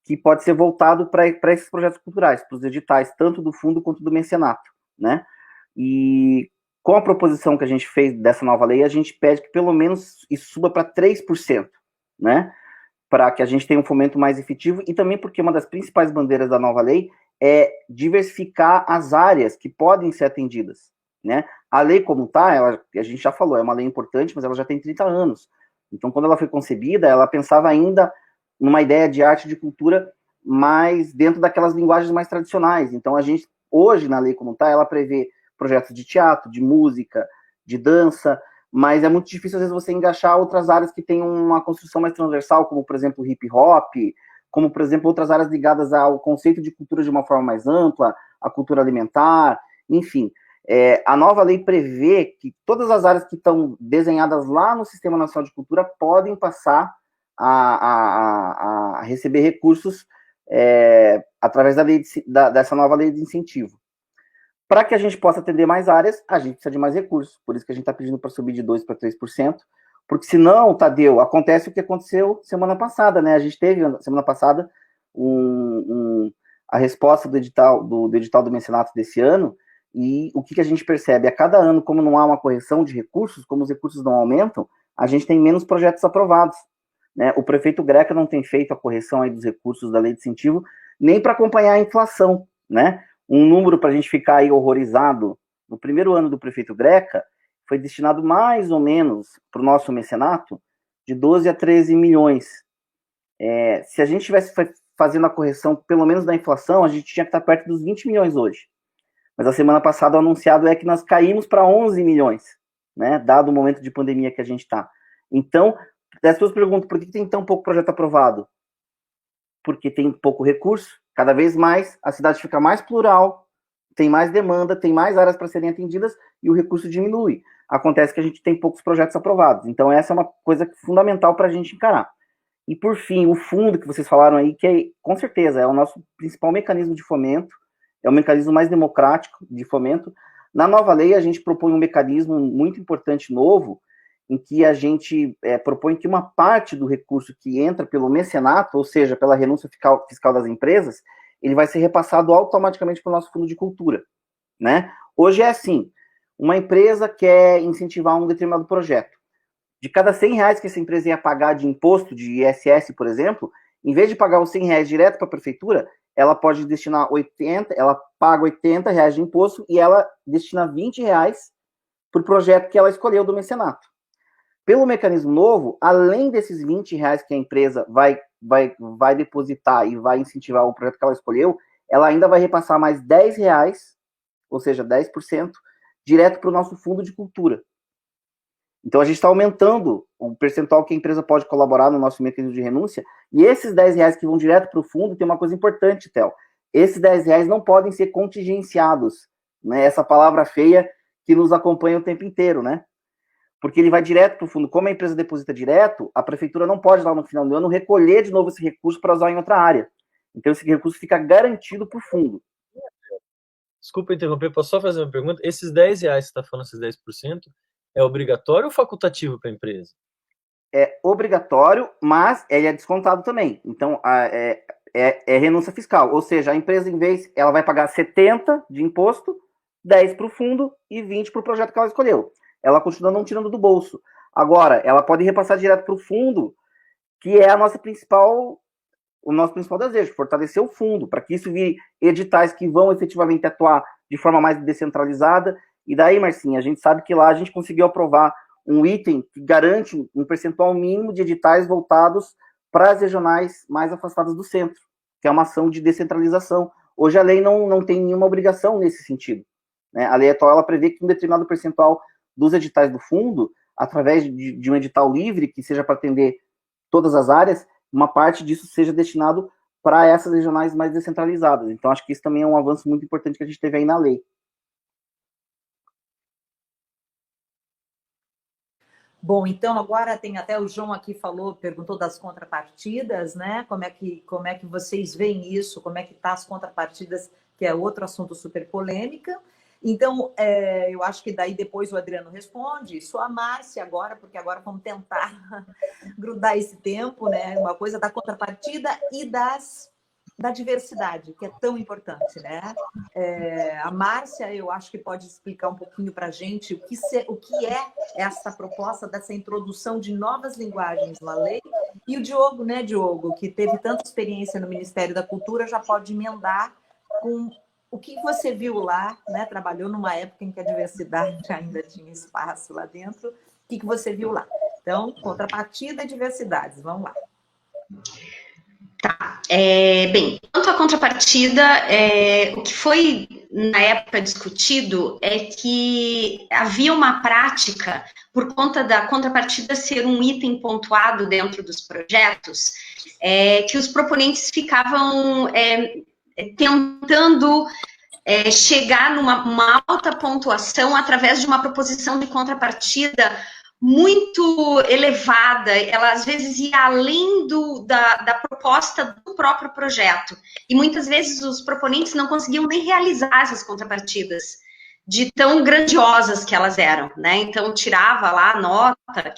que pode ser voltado para esses projetos culturais, para os editais, tanto do fundo quanto do mecenato, né? E com a proposição que a gente fez dessa nova lei, a gente pede que pelo menos isso suba para 3%, né? Para que a gente tenha um fomento mais efetivo, e também porque uma das principais bandeiras da nova lei é diversificar as áreas que podem ser atendidas, né? A lei como está, a gente já falou, é uma lei importante, mas ela já tem 30 anos. Então, quando ela foi concebida, ela pensava ainda numa ideia de arte e de cultura mais dentro daquelas linguagens mais tradicionais. Então, a gente, hoje, na lei como está, ela prevê projetos de teatro, de música, de dança, mas é muito difícil, às vezes, você engaixar outras áreas que têm uma construção mais transversal, como, por exemplo, o hip-hop, como, por exemplo, outras áreas ligadas ao conceito de cultura de uma forma mais ampla, a cultura alimentar, enfim. A nova lei prevê que todas as áreas que estão desenhadas lá no Sistema Nacional de Cultura podem passar a receber recursos através dessa nova lei de incentivo. Para que a gente possa atender mais áreas, a gente precisa de mais recursos. Por isso que a gente está pedindo para subir de 2% para 3%, porque senão, Tadeu, acontece o que aconteceu semana passada, né? A gente teve, semana passada, a resposta do edital do mecenato desse ano, e o que a gente percebe? A cada ano, como não há uma correção de recursos, como os recursos não aumentam, a gente tem menos projetos aprovados, né? O prefeito Greca não tem feito a correção aí dos recursos da lei de incentivo, nem para acompanhar a inflação, né? Um número para a gente ficar aí horrorizado: no primeiro ano do prefeito Greca, foi destinado mais ou menos para o nosso mecenato de 12 a 13 milhões. Se a gente estivesse fazendo a correção, pelo menos da inflação, a gente tinha que estar perto dos 20 milhões hoje. Mas a semana passada o anunciado é que nós caímos para 11 milhões, né, dado o momento de pandemia que a gente está. Então, as pessoas perguntam, por que tem tão pouco projeto aprovado? porque tem pouco recurso. Cada vez mais a cidade fica mais plural, tem mais demanda, tem mais áreas para serem atendidas e o recurso diminui. Acontece que a gente tem poucos projetos aprovados. Então, essa é uma coisa fundamental para a gente encarar. E, por fim, o fundo que vocês falaram aí, que com certeza é o nosso principal mecanismo de fomento, é o mecanismo mais democrático de fomento. Na nova lei, a gente propõe um mecanismo muito importante novo, em que a gente propõe que uma parte do recurso que entra pelo mecenato, ou seja, pela renúncia fiscal das empresas, ele vai ser repassado automaticamente para o nosso fundo de cultura, né? Hoje é assim, uma empresa quer incentivar um determinado projeto. De cada R$100 que essa empresa ia pagar de imposto, de ISS, por exemplo, em vez de pagar os R$100 direto para a prefeitura, ela pode destinar 80, ela paga R$80 de imposto e ela destina R$20 para o projeto que ela escolheu do mecenato. Pelo mecanismo novo, além desses R$20 que a empresa vai depositar e vai incentivar o projeto que ela escolheu, ela ainda vai repassar mais R$10, ou seja, 10%, direto para o nosso fundo de cultura. Então, a gente está aumentando o percentual que a empresa pode colaborar no nosso mecanismo de renúncia, e esses R$10 que vão direto para o fundo, tem uma coisa importante, Theo. Esses R$10 não podem ser contingenciados, né? Essa palavra feia que nos acompanha o tempo inteiro, né? Porque ele vai direto para o fundo. Como a empresa deposita direto, a prefeitura não pode, lá no final do ano, recolher de novo esse recurso para usar em outra área. Então, esse recurso fica garantido para o fundo. Desculpa interromper, posso só fazer uma pergunta? Esses R$10 que você está falando, esses 10%, é obrigatório ou facultativo para a empresa? É obrigatório, mas ele é descontado também. Então, é renúncia fiscal. Ou seja, a empresa, em vez, ela vai pagar 70 de imposto, 10 para o fundo e 20 para o projeto que ela escolheu. Ela continua não tirando do bolso. Agora, ela pode repassar direto para o fundo, que é o nosso principal desejo, fortalecer o fundo, para que isso vire editais que vão efetivamente atuar de forma mais descentralizada. E daí, Marcinha, a gente sabe que lá a gente conseguiu aprovar um item que garante um percentual mínimo de editais voltados para as regionais mais afastadas do centro, que é uma ação de descentralização. Hoje a lei não tem nenhuma obrigação nesse sentido, né? A lei atual ela prevê que um determinado percentual dos editais do fundo, através de um edital livre, que seja para atender todas as áreas, uma parte disso seja destinado para essas regionais mais descentralizadas. Então, acho que isso também é um avanço muito importante que a gente teve aí na lei. Bom, então agora tem até o João aqui perguntou das contrapartidas, né? Como é que vocês veem isso? Como é que tá as contrapartidas, que é outro assunto super polêmica. Então, eu acho que daí depois o Adriano responde, só a Márcia agora, porque agora vamos tentar grudar esse tempo, né? Uma coisa da contrapartida e da diversidade, que é tão importante, né? A Márcia, eu acho que pode explicar um pouquinho para a gente o que é essa proposta dessa introdução de novas linguagens na lei. E o Diogo, né, Diogo, que teve tanta experiência no Ministério da Cultura, já pode emendar com o que você viu lá, né? Trabalhou numa época em que a diversidade ainda tinha espaço lá dentro. O que você viu lá? Então, contrapartida e diversidades, vamos lá. Tá. Bem, quanto à contrapartida, o que foi na época discutido é que havia uma prática, por conta da contrapartida ser um item pontuado dentro dos projetos, que os proponentes ficavam tentando chegar numa alta pontuação através de uma proposição de contrapartida muito elevada, ela às vezes ia além da proposta do próprio projeto, e muitas vezes os proponentes não conseguiam nem realizar essas contrapartidas, de tão grandiosas que elas eram, né? Então, tirava lá a nota,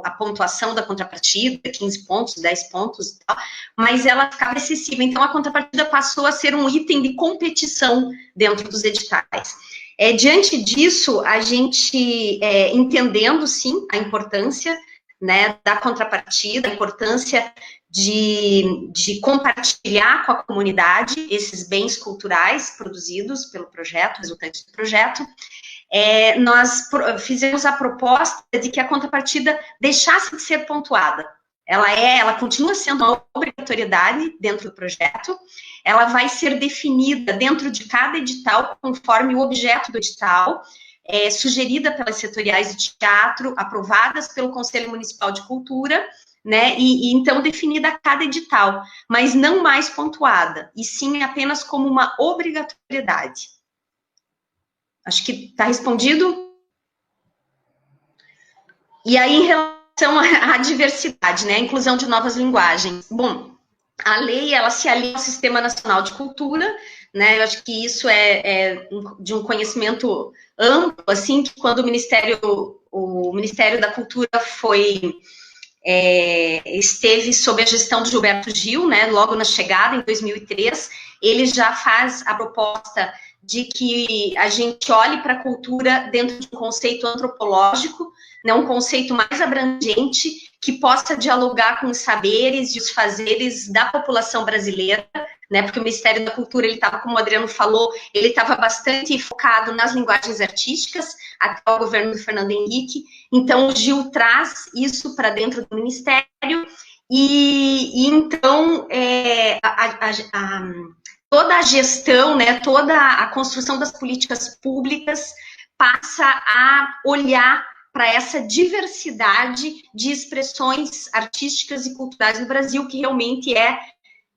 a pontuação da contrapartida, 15 pontos, 10 pontos e tal, mas ela ficava excessiva, então a contrapartida passou a ser um item de competição dentro dos editais. Diante disso, a gente, entendendo, sim, a importância, né, da contrapartida, a importância de compartilhar com a comunidade esses bens culturais produzidos pelo projeto, resultantes do projeto, nós fizemos a proposta de que a contrapartida deixasse de ser pontuada. Ela continua sendo uma obrigatoriedade dentro do projeto, ela vai ser definida dentro de cada edital, conforme o objeto do edital, sugerida pelas setoriais de teatro, aprovadas pelo Conselho Municipal de Cultura, né? E então definida cada edital, mas não mais pontuada, e sim apenas como uma obrigatoriedade. Acho que está respondido. E aí, em relação à diversidade, né? A inclusão de novas linguagens. Bom, a lei, ela se alia ao Sistema Nacional de Cultura, né? Eu acho que isso é de um conhecimento amplo, assim, que quando o Ministério da Cultura esteve sob a gestão do Gilberto Gil, né? Logo na chegada, em 2003, ele já faz a proposta de que a gente olhe para a cultura dentro de um conceito antropológico, né, um conceito mais abrangente, que possa dialogar com os saberes e os fazeres da população brasileira, né, porque o Ministério da Cultura, ele estava, como o Adriano falou, ele estava bastante focado nas linguagens artísticas, até o governo do Fernando Henrique. Então, o Gil traz isso para dentro do Ministério, e então, toda a gestão, né, toda a construção das políticas públicas passa a olhar para essa diversidade de expressões artísticas e culturais no Brasil, que realmente é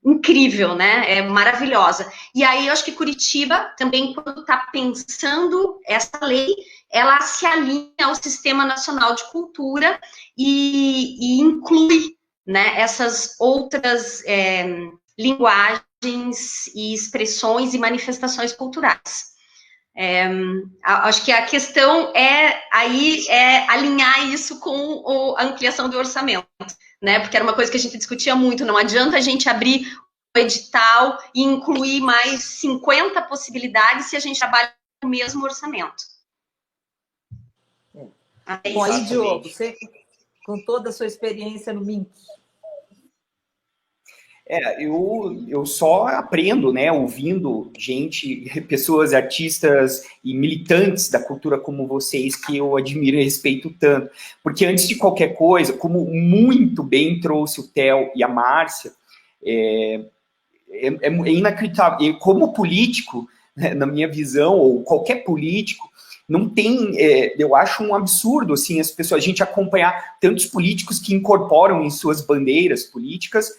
incrível, né? É maravilhosa. E aí, eu acho que Curitiba também, quando está pensando essa lei, ela se alinha ao Sistema Nacional de Cultura e inclui, né, essas outras linguagens e expressões e manifestações culturais. Acho que a questão é alinhar isso com a ampliação do orçamento, né? Porque era uma coisa que a gente discutia muito. Não adianta a gente abrir o edital e incluir mais 50 possibilidades se a gente trabalha com o mesmo orçamento. Bom, aí, Diogo, você, com toda a sua experiência no MINC. Eu só aprendo, né, ouvindo gente, pessoas, artistas e militantes da cultura como vocês, que eu admiro e respeito tanto. Porque antes de qualquer coisa, como muito bem trouxe o Theo e a Márcia, é inacreditável. E como político, né, na minha visão, ou qualquer político, não tem, eu acho um absurdo, assim, a gente acompanhar tantos políticos que incorporam em suas bandeiras políticas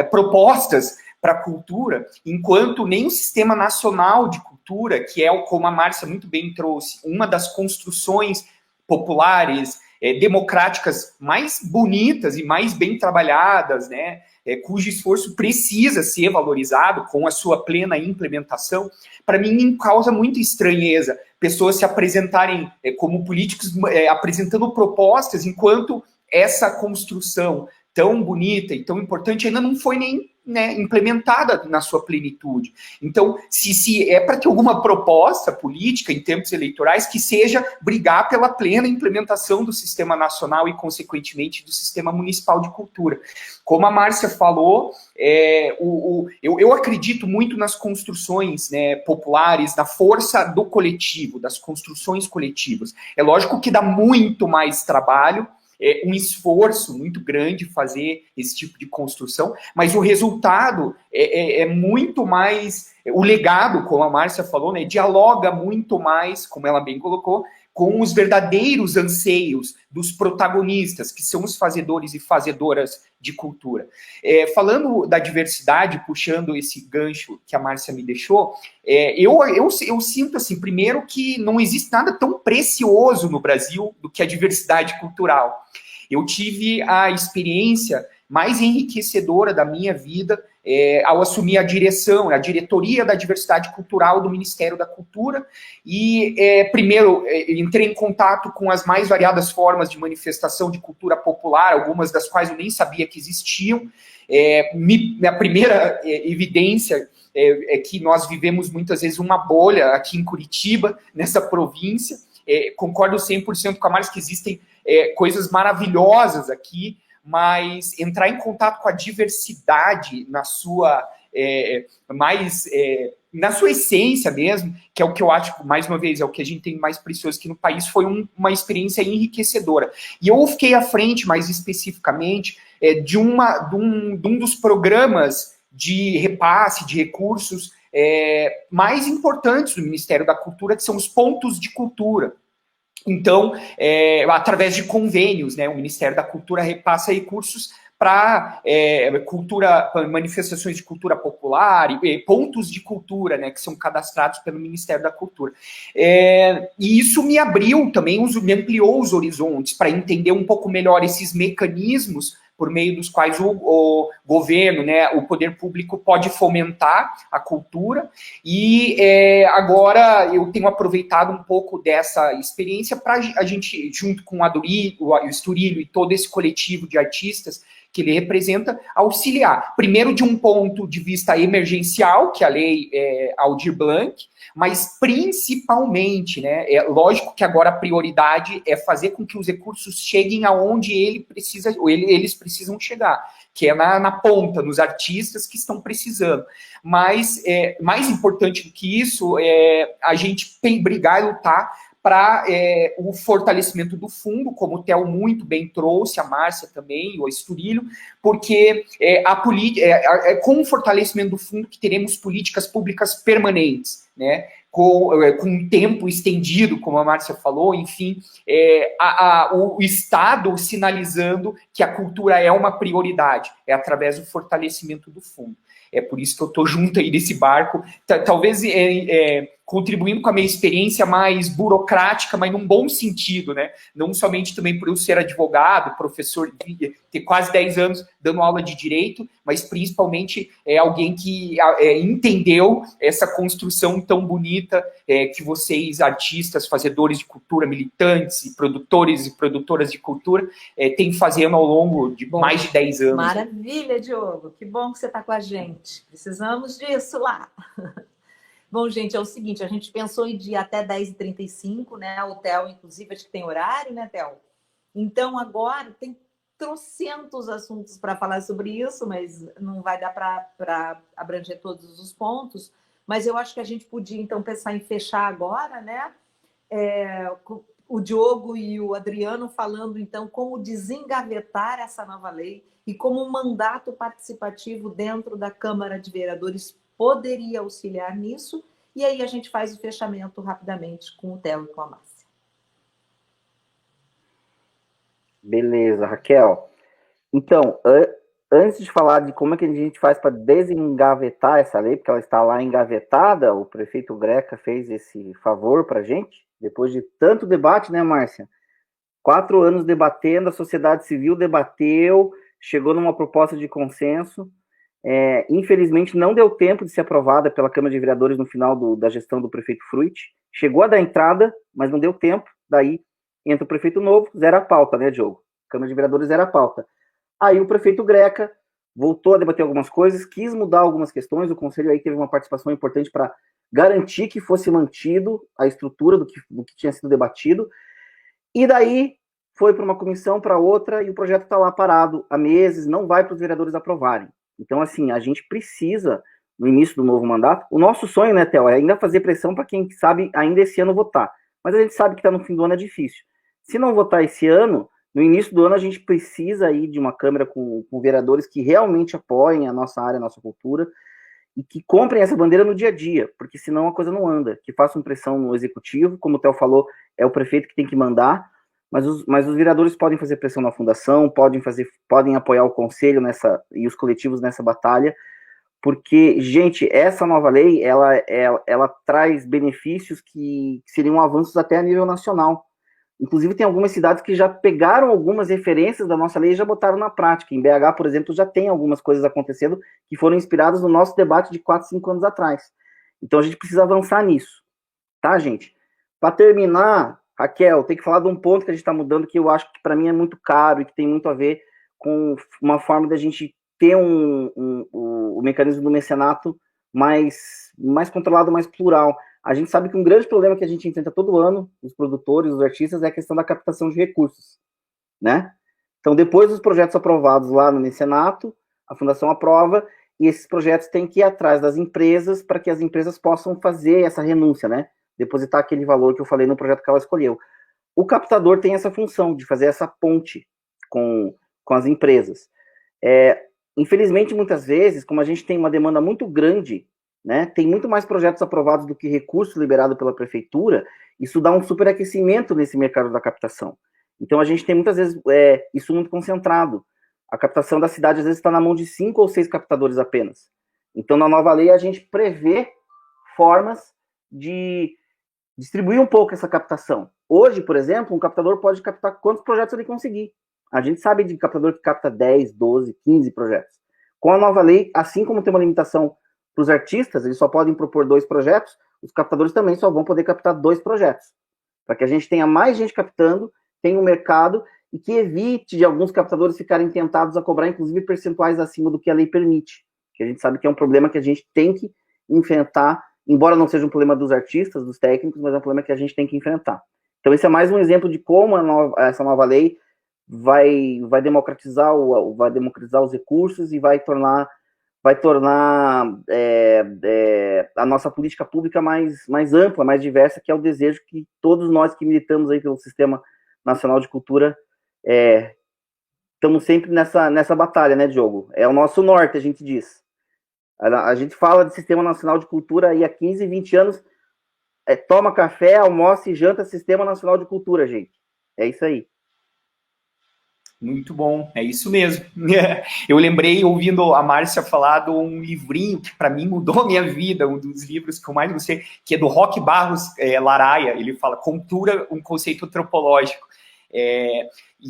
propostas para a cultura, enquanto nem o Sistema Nacional de Cultura, que é, como a Márcia muito bem trouxe, uma das construções populares, democráticas mais bonitas e mais bem trabalhadas, né, cujo esforço precisa ser valorizado com a sua plena implementação, para mim causa muita estranheza pessoas se apresentarem como políticos, apresentando propostas, enquanto essa construção tão bonita e tão importante ainda não foi nem, né, implementada na sua plenitude. Então, se é para ter alguma proposta política em tempos eleitorais, que seja brigar pela plena implementação do Sistema Nacional e, consequentemente, do Sistema Municipal de Cultura. Como a Márcia falou, eu acredito muito nas construções, né, populares, na força do coletivo, das construções coletivas. É lógico que dá muito mais trabalho, um esforço muito grande fazer esse tipo de construção, mas o resultado é muito mais, o legado, como a Márcia falou, né, dialoga muito mais, como ela bem colocou, com os verdadeiros anseios dos protagonistas, que são os fazedores e fazedoras de cultura. Falando da diversidade, puxando esse gancho que a Márcia me deixou, eu sinto, assim, primeiro, que não existe nada tão precioso no Brasil do que a diversidade cultural. Eu tive a experiência mais enriquecedora da minha vida ao assumir a diretoria da diversidade cultural do Ministério da Cultura, e primeiro entrei em contato com as mais variadas formas de manifestação de cultura popular, algumas das quais eu nem sabia que existiam. Minha primeira evidência é que nós vivemos muitas vezes uma bolha aqui em Curitiba, nessa província. Concordo 100% com a Márcia que existem coisas maravilhosas aqui, mas entrar em contato com a diversidade na sua na sua essência mesmo, que é o que eu acho, mais uma vez, é o que a gente tem mais precioso aqui no país, foi uma experiência enriquecedora. E eu fiquei à frente, mais especificamente, de um dos programas de repasse de recursos mais importantes do Ministério da Cultura, que são os pontos de cultura. Então, através de convênios, né, o Ministério da Cultura repassa recursos para manifestações de cultura popular e pontos de cultura, né, que são cadastrados pelo Ministério da Cultura. E isso me abriu também, me ampliou os horizontes para entender um pouco melhor esses mecanismos por meio dos quais o governo, né, o poder público pode fomentar a cultura, e agora eu tenho aproveitado um pouco dessa experiência para a gente, junto com o Esturilho e todo esse coletivo de artistas que ele representa, auxiliar, primeiro de um ponto de vista emergencial, que a lei Aldir Blanc, mas principalmente, né, lógico que agora a prioridade é fazer com que os recursos cheguem aonde eles precisam chegar, que é na ponta, nos artistas que estão precisando. Mas, mais importante do que isso, a gente brigar e lutar para o fortalecimento do fundo, como o Theo muito bem trouxe, a Márcia também, o Esturilho, porque com o fortalecimento do fundo que teremos políticas públicas permanentes, né, com um tempo estendido, como a Márcia falou, enfim, o Estado sinalizando que a cultura é uma prioridade, através do fortalecimento do fundo. É por isso que eu estou junto aí nesse barco, talvez contribuindo com a minha experiência mais burocrática, mas num bom sentido, né? Não somente também por eu ser advogado, professor, ter quase 10 anos dando aula de direito, mas principalmente alguém que entendeu essa construção tão bonita que vocês, artistas, fazedores de cultura, militantes, e produtoras de cultura, têm fazendo ao longo de mais de 10 anos. Maravilha, Diogo. Que bom que você está com a gente. Precisamos disso lá. Bom, gente, é o seguinte, a gente pensou em ir até 10h35, né? O Theo, inclusive, acho que tem horário, né, Theo? Então, agora tem trocentos assuntos para falar sobre isso, mas não vai dar para abranger todos os pontos. Mas eu acho que a gente podia, então, pensar em fechar agora, né? O Diogo e o Adriano falando, então, como desengavetar essa nova lei e como um mandato participativo dentro da Câmara de Vereadores poderia auxiliar nisso, e aí a gente faz o fechamento rapidamente com o Theo e com a Márcia. Beleza, Raquel. Então, antes de falar de como é que a gente faz para desengavetar essa lei, porque ela está lá engavetada, o prefeito Greca fez esse favor para a gente, depois de tanto debate, né, Márcia? 4 anos debatendo, a sociedade civil debateu, chegou numa proposta de consenso. Infelizmente, não deu tempo de ser aprovada pela Câmara de Vereadores no final da gestão do prefeito Fruit. Chegou a dar entrada, mas não deu tempo. Daí entra o prefeito novo, zera a pauta, né, Diogo? Câmara de Vereadores zera a pauta. Aí o prefeito Greca voltou a debater algumas coisas, quis mudar algumas questões. O conselho aí teve uma participação importante para garantir que fosse mantido a estrutura do que tinha sido debatido. E daí foi para uma comissão, para outra, e o projeto está lá parado há meses, não vai para os vereadores aprovarem. Então, assim, a gente precisa, no início do novo mandato, o nosso sonho, né, Theo, é ainda fazer pressão para quem sabe ainda esse ano votar. Mas a gente sabe que está no fim do ano é difícil. Se não votar esse ano, no início do ano a gente precisa aí de uma Câmara com vereadores que realmente apoiem a nossa área, a nossa cultura, e que comprem essa bandeira no dia a dia, porque senão a coisa não anda. Que façam pressão no executivo, como o Theo falou, é o prefeito que tem que mandar, mas os vereadores podem fazer pressão na fundação, podem apoiar o conselho e os coletivos nessa batalha, porque, gente, essa nova lei, ela traz benefícios que seriam avanços até a nível nacional. Inclusive, tem algumas cidades que já pegaram algumas referências da nossa lei e já botaram na prática. Em BH, por exemplo, já tem algumas coisas acontecendo que foram inspiradas no nosso debate de 4, 5 anos atrás. Então, a gente precisa avançar nisso. Tá, gente? Para terminar, Raquel, tem que falar de um ponto que a gente está mudando, que eu acho que para mim é muito caro e que tem muito a ver com uma forma da gente ter o mecanismo do mecenato mais controlado, mais plural. A gente sabe que um grande problema que a gente enfrenta todo ano, os produtores, os artistas, é a questão da captação de recursos, né? Então, depois dos projetos aprovados lá no mecenato, a fundação aprova, e esses projetos têm que ir atrás das empresas para que as empresas possam fazer essa renúncia, né? Depositar aquele valor que eu falei no projeto que ela escolheu. O captador tem essa função de fazer essa ponte com as empresas. Infelizmente, muitas vezes, como a gente tem uma demanda muito grande né? Tem muito mais projetos aprovados do que recurso liberado pela prefeitura. Isso dá um superaquecimento nesse mercado da captação. Então, a gente tem muitas vezes isso muito concentrado. A captação da cidade, às vezes, está na mão de 5 ou 6 captadores apenas. Então, na nova lei, a gente prevê formas de distribuir um pouco essa captação. Hoje, por exemplo, um captador pode captar quantos projetos ele conseguir. A gente sabe de captador que capta 10, 12, 15 projetos. Com a nova lei, assim como tem uma limitação para os artistas, eles só podem propor 2 projetos, os captadores também só vão poder captar 2 projetos. Para que a gente tenha mais gente captando, tenha um mercado e que evite de alguns captadores ficarem tentados a cobrar, inclusive, percentuais acima do que a lei permite. Que a gente sabe que é um problema que a gente tem que enfrentar, embora não seja um problema dos artistas, dos técnicos, mas é um problema que a gente tem que enfrentar. Então, esse é mais um exemplo de como essa nova lei vai democratizar os recursos e vai tornar a nossa política pública mais ampla, mais diversa, que é o desejo que todos nós que militamos aí pelo Sistema Nacional de Cultura estamos sempre nessa batalha, né, Diogo? É o nosso norte, a gente diz. A gente fala de Sistema Nacional de Cultura aí há 15, 20 anos, toma café, almoça e janta Sistema Nacional de Cultura, gente. É isso aí. Muito bom, é isso mesmo. Eu lembrei, ouvindo a Márcia falar de um livrinho que para mim mudou a minha vida, um dos livros que eu mais gostei, que é do Roque Barros Laraia. Ele fala Cultura, um conceito antropológico. E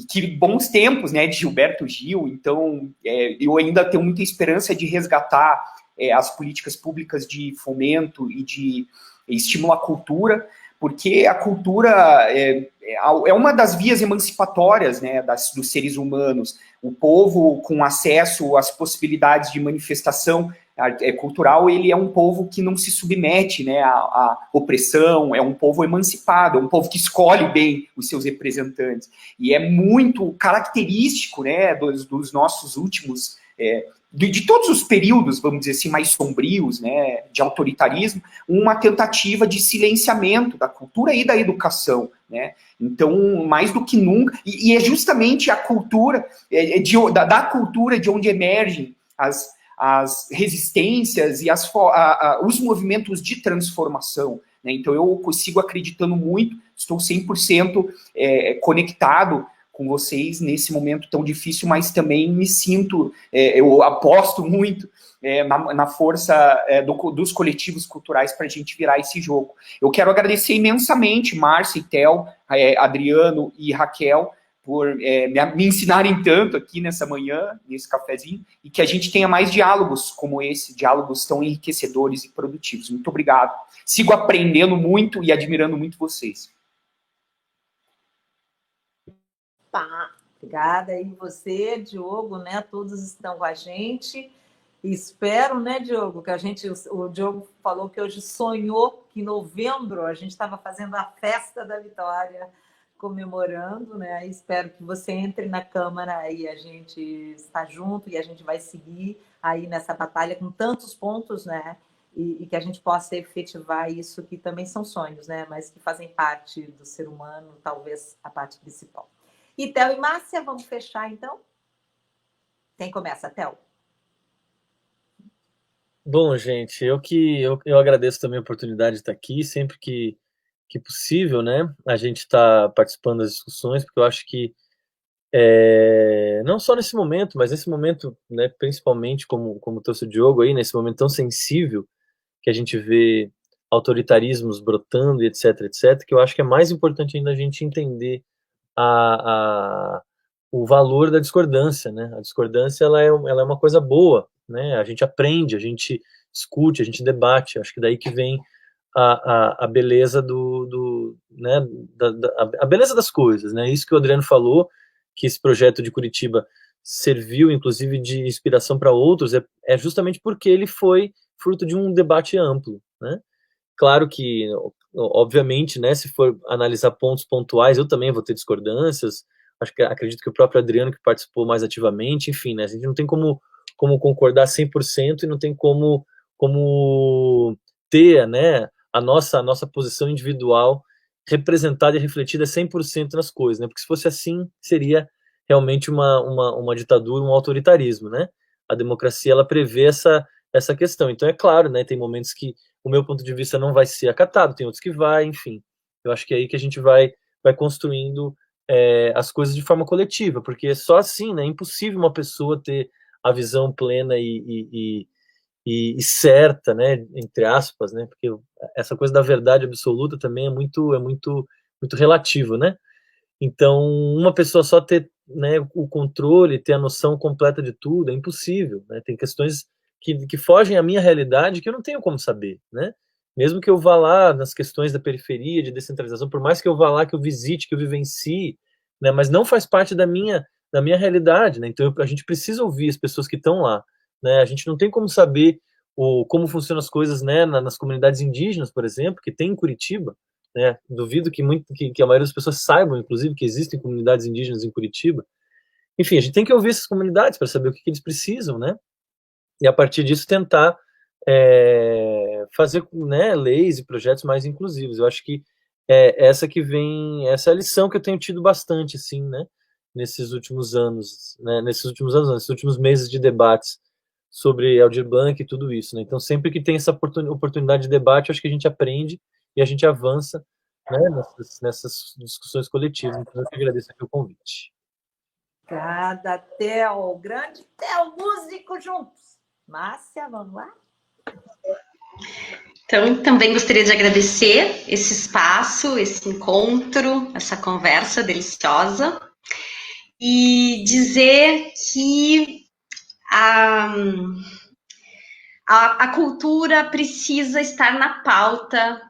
que bons tempos, né, de Gilberto Gil. Então, eu ainda tenho muita esperança de resgatar as políticas públicas de fomento e de estímulo à cultura, porque a cultura é uma das vias emancipatórias, né, dos seres humanos. O povo com acesso às possibilidades de manifestação cultural, ele é um povo que não se submete, né, à opressão, é um povo emancipado, é um povo que escolhe bem os seus representantes. E é muito característico, né, dos nossos últimos... de todos os períodos, vamos dizer assim, mais sombrios, né, de autoritarismo, uma tentativa de silenciamento da cultura e da educação, né? Então, mais do que nunca, e é justamente a cultura, da cultura de onde emergem as resistências e os movimentos de transformação, né? Então, eu sigo acreditando muito, estou 100% conectado com vocês nesse momento tão difícil, mas também me sinto, eu aposto muito na força dos coletivos culturais para a gente virar esse jogo. Eu quero agradecer imensamente Márcia e Theo, Adriano e Raquel, por me ensinarem tanto aqui nessa manhã, nesse cafezinho, e que a gente tenha mais diálogos como esse, diálogos tão enriquecedores e produtivos. Muito obrigado. Sigo aprendendo muito e admirando muito vocês. Obrigada aí você, Diogo, né? Todos estão com a gente. Espero, né, Diogo, que o Diogo falou que hoje sonhou que em novembro a gente estava fazendo a festa da vitória, comemorando, né? Espero que você entre na Câmara e a gente está junto e a gente vai seguir aí nessa batalha com tantos pontos, né? E que a gente possa efetivar isso, que também são sonhos, né? Mas que fazem parte do ser humano, talvez a parte principal. E Theo e Márcia, vamos fechar, então? Quem começa, Theo? Bom, gente, eu agradeço também a oportunidade de estar aqui, sempre que possível, né? A gente está participando das discussões, porque eu acho que não só nesse momento, mas nesse momento, né, principalmente como trouxe o Diogo aí, nesse momento tão sensível que a gente vê autoritarismos brotando e etc, que eu acho que é mais importante ainda a gente entender o valor da discordância, né? A discordância ela é uma coisa boa, né? A gente aprende, a gente discute, a gente debate. Acho que daí que vem a beleza né? A beleza das coisas, né? Isso que o Adriano falou, que esse projeto de Curitiba serviu, inclusive, de inspiração para outros, é justamente porque ele foi fruto de um debate amplo, né? Claro que, obviamente, né, se for analisar pontos pontuais, eu também vou ter discordâncias, acredito que o próprio Adriano, que participou mais ativamente, enfim, né, a gente não tem como concordar 100% e não tem como ter, né, a nossa posição individual representada e refletida 100% nas coisas, né, porque se fosse assim, seria realmente uma ditadura, um autoritarismo, né? A democracia, ela prevê essa questão. Então, é claro, né, tem momentos que o meu ponto de vista não vai ser acatado, tem outros que vai, enfim. Eu acho que é aí que a gente vai construindo as coisas de forma coletiva, porque só assim, né, é impossível uma pessoa ter a visão plena e certa, né, entre aspas, né, porque essa coisa da verdade absoluta também é muito relativo, né? Então, uma pessoa só ter, né, o controle, ter a noção completa de tudo é impossível, né? Tem questões que fogem à minha realidade que eu não tenho como saber, né? Mesmo que eu vá lá nas questões da periferia, de descentralização, por mais que eu vá lá, que eu visite, que eu vivencie, né, mas não faz parte da minha realidade, né? Então, a gente precisa ouvir as pessoas que estão lá, né? A gente não tem como saber como funcionam as coisas, né, nas comunidades indígenas, por exemplo, que tem em Curitiba, né? Duvido que a maioria das pessoas saibam, inclusive, que existem comunidades indígenas em Curitiba. Enfim, a gente tem que ouvir essas comunidades para saber o que eles precisam, né? E a partir disso tentar fazer, né, leis e projetos mais inclusivos. Eu acho que essa é a lição que eu tenho tido bastante, assim, né? Nesses últimos anos, né? Nesses últimos meses de debates sobre Aldir Blanc e tudo isso, né? Então, sempre que tem essa oportunidade de debate, eu acho que a gente aprende e a gente avança, né, nessas discussões coletivas. Então, eu te agradeço aqui o convite. Obrigada, Theo. Grande Theo, músico juntos. Márcia, vamos lá? Então, também gostaria de agradecer esse espaço, esse encontro, essa conversa deliciosa e dizer que a cultura precisa estar na pauta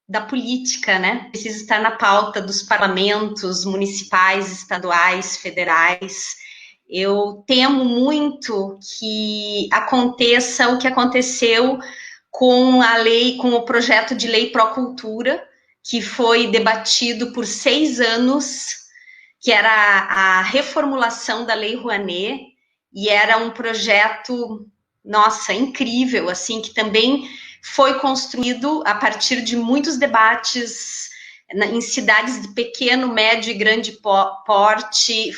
da política, né? Precisa estar na pauta dos parlamentos municipais, estaduais, federais. Eu temo muito que aconteça o que aconteceu com a lei, com o projeto de lei pró-cultura, que foi debatido por 6 anos, que era a reformulação da Lei Rouanet, e era um projeto, nossa, incrível, assim, que também foi construído a partir de muitos debates em cidades de pequeno, médio e grande porte,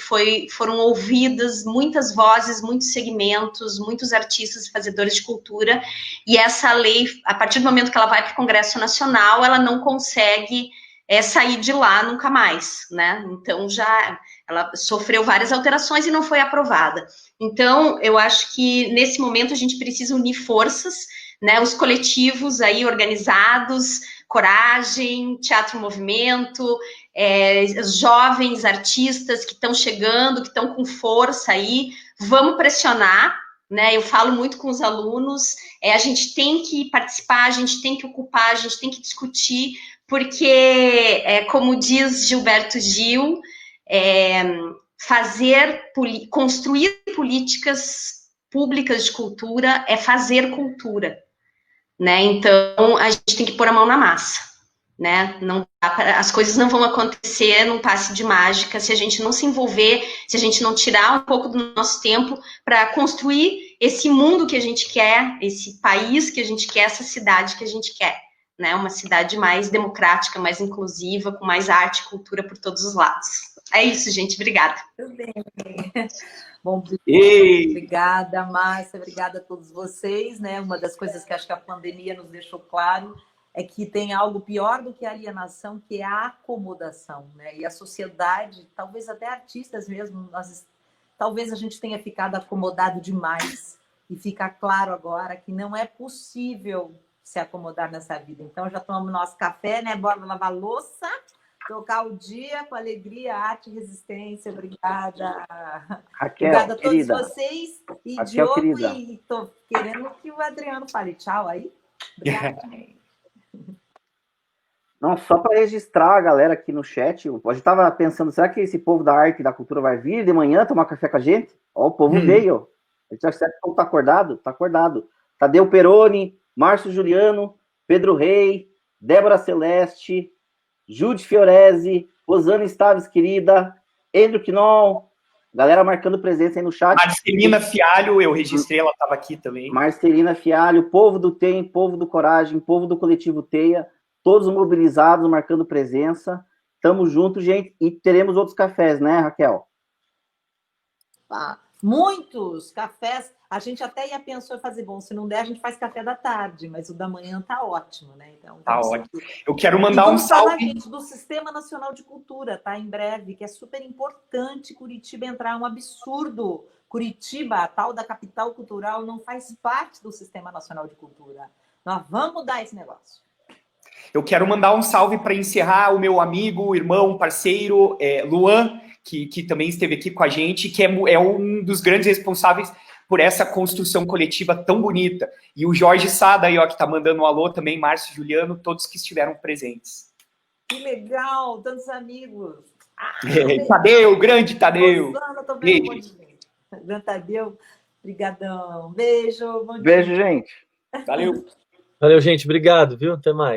foram ouvidas muitas vozes, muitos segmentos, muitos artistas e fazedores de cultura, e essa lei, a partir do momento que ela vai para o Congresso Nacional, ela não consegue sair de lá nunca mais, né? Então, ela sofreu várias alterações e não foi aprovada. Então, eu acho que, nesse momento, a gente precisa unir forças, né, os coletivos aí organizados, Coragem, Teatro Movimento, jovens artistas que estão chegando, que estão com força aí, vamos pressionar, né? Eu falo muito com os alunos, a gente tem que participar, a gente tem que ocupar, a gente tem que discutir, porque, como diz Gilberto Gil, construir políticas públicas de cultura é fazer cultura, né? Então, a gente tem que pôr a mão na massa, né? As coisas não vão acontecer num passe de mágica se a gente não se envolver, se a gente não tirar um pouco do nosso tempo para construir esse mundo que a gente quer, esse país que a gente quer, essa cidade que a gente quer, né? Uma cidade mais democrática, mais inclusiva, com mais arte e cultura por todos os lados. É isso, gente. Obrigada. Tudo bem. Bom, Ei! obrigada, Márcia, obrigada a todos vocês, né? Uma das coisas que acho que a pandemia nos deixou claro é que tem algo pior do que a alienação, que é a acomodação, né? E a sociedade, talvez até artistas mesmo, talvez a gente tenha ficado acomodado demais, e fica claro agora que não é possível se acomodar nessa vida. Então, já tomamos nosso café, né? Bora lavar louça, tocar o dia com alegria, arte e resistência. Obrigada. Raquel, obrigada a todos querida. Vocês. E Raquel, Diogo, querida. e tô querendo que o Adriano fale tchau aí. Obrigada. Não, só para registrar a galera aqui no chat, eu estava pensando, será que esse povo da arte e da cultura vai vir de manhã tomar café com a gente? Ó, o povo veio. Será que o povo tá acordado? Tá acordado. Tadeu Peroni, Márcio Juliano, Pedro Rei, Débora Celeste, Jude Fiorese, Rosana Estaves, querida, Andrew Knoll, galera marcando presença aí no chat. Marcelina Fialho, eu registrei, ela estava aqui também. Marcelina Fialho, povo do TEM, povo do Coragem, povo do Coletivo Teia, todos mobilizados, marcando presença. Tamo junto, gente, e teremos outros cafés, né, Raquel? Muitos cafés. A gente até ia pensar em fazer, bom, se não der, a gente faz café da tarde, mas o da manhã tá ótimo, né? Então, Tá ótimo. Eu quero mandar um falar, salve. gente, do Sistema Nacional de Cultura, tá? Em breve, que é super importante Curitiba entrar, é um absurdo. Curitiba, a tal da capital cultural, não faz parte do Sistema Nacional de Cultura. Nós vamos mudar esse negócio. Eu quero mandar um salve para encerrar o meu amigo, irmão, parceiro, Luan, que também esteve aqui com a gente, que é um dos grandes responsáveis por essa construção coletiva tão bonita. E o Jorge Sada aí, ó, que está mandando um alô também, Márcio e Juliano, todos que estiveram presentes. Que legal, tantos amigos. Tadeu, grande Tadeu. Rosana, tô vendo um monte de gente. Grande Tadeu, brigadão. Beijo, bom dia. Beijo, gente. Valeu. Valeu, gente. Obrigado, viu? Até mais.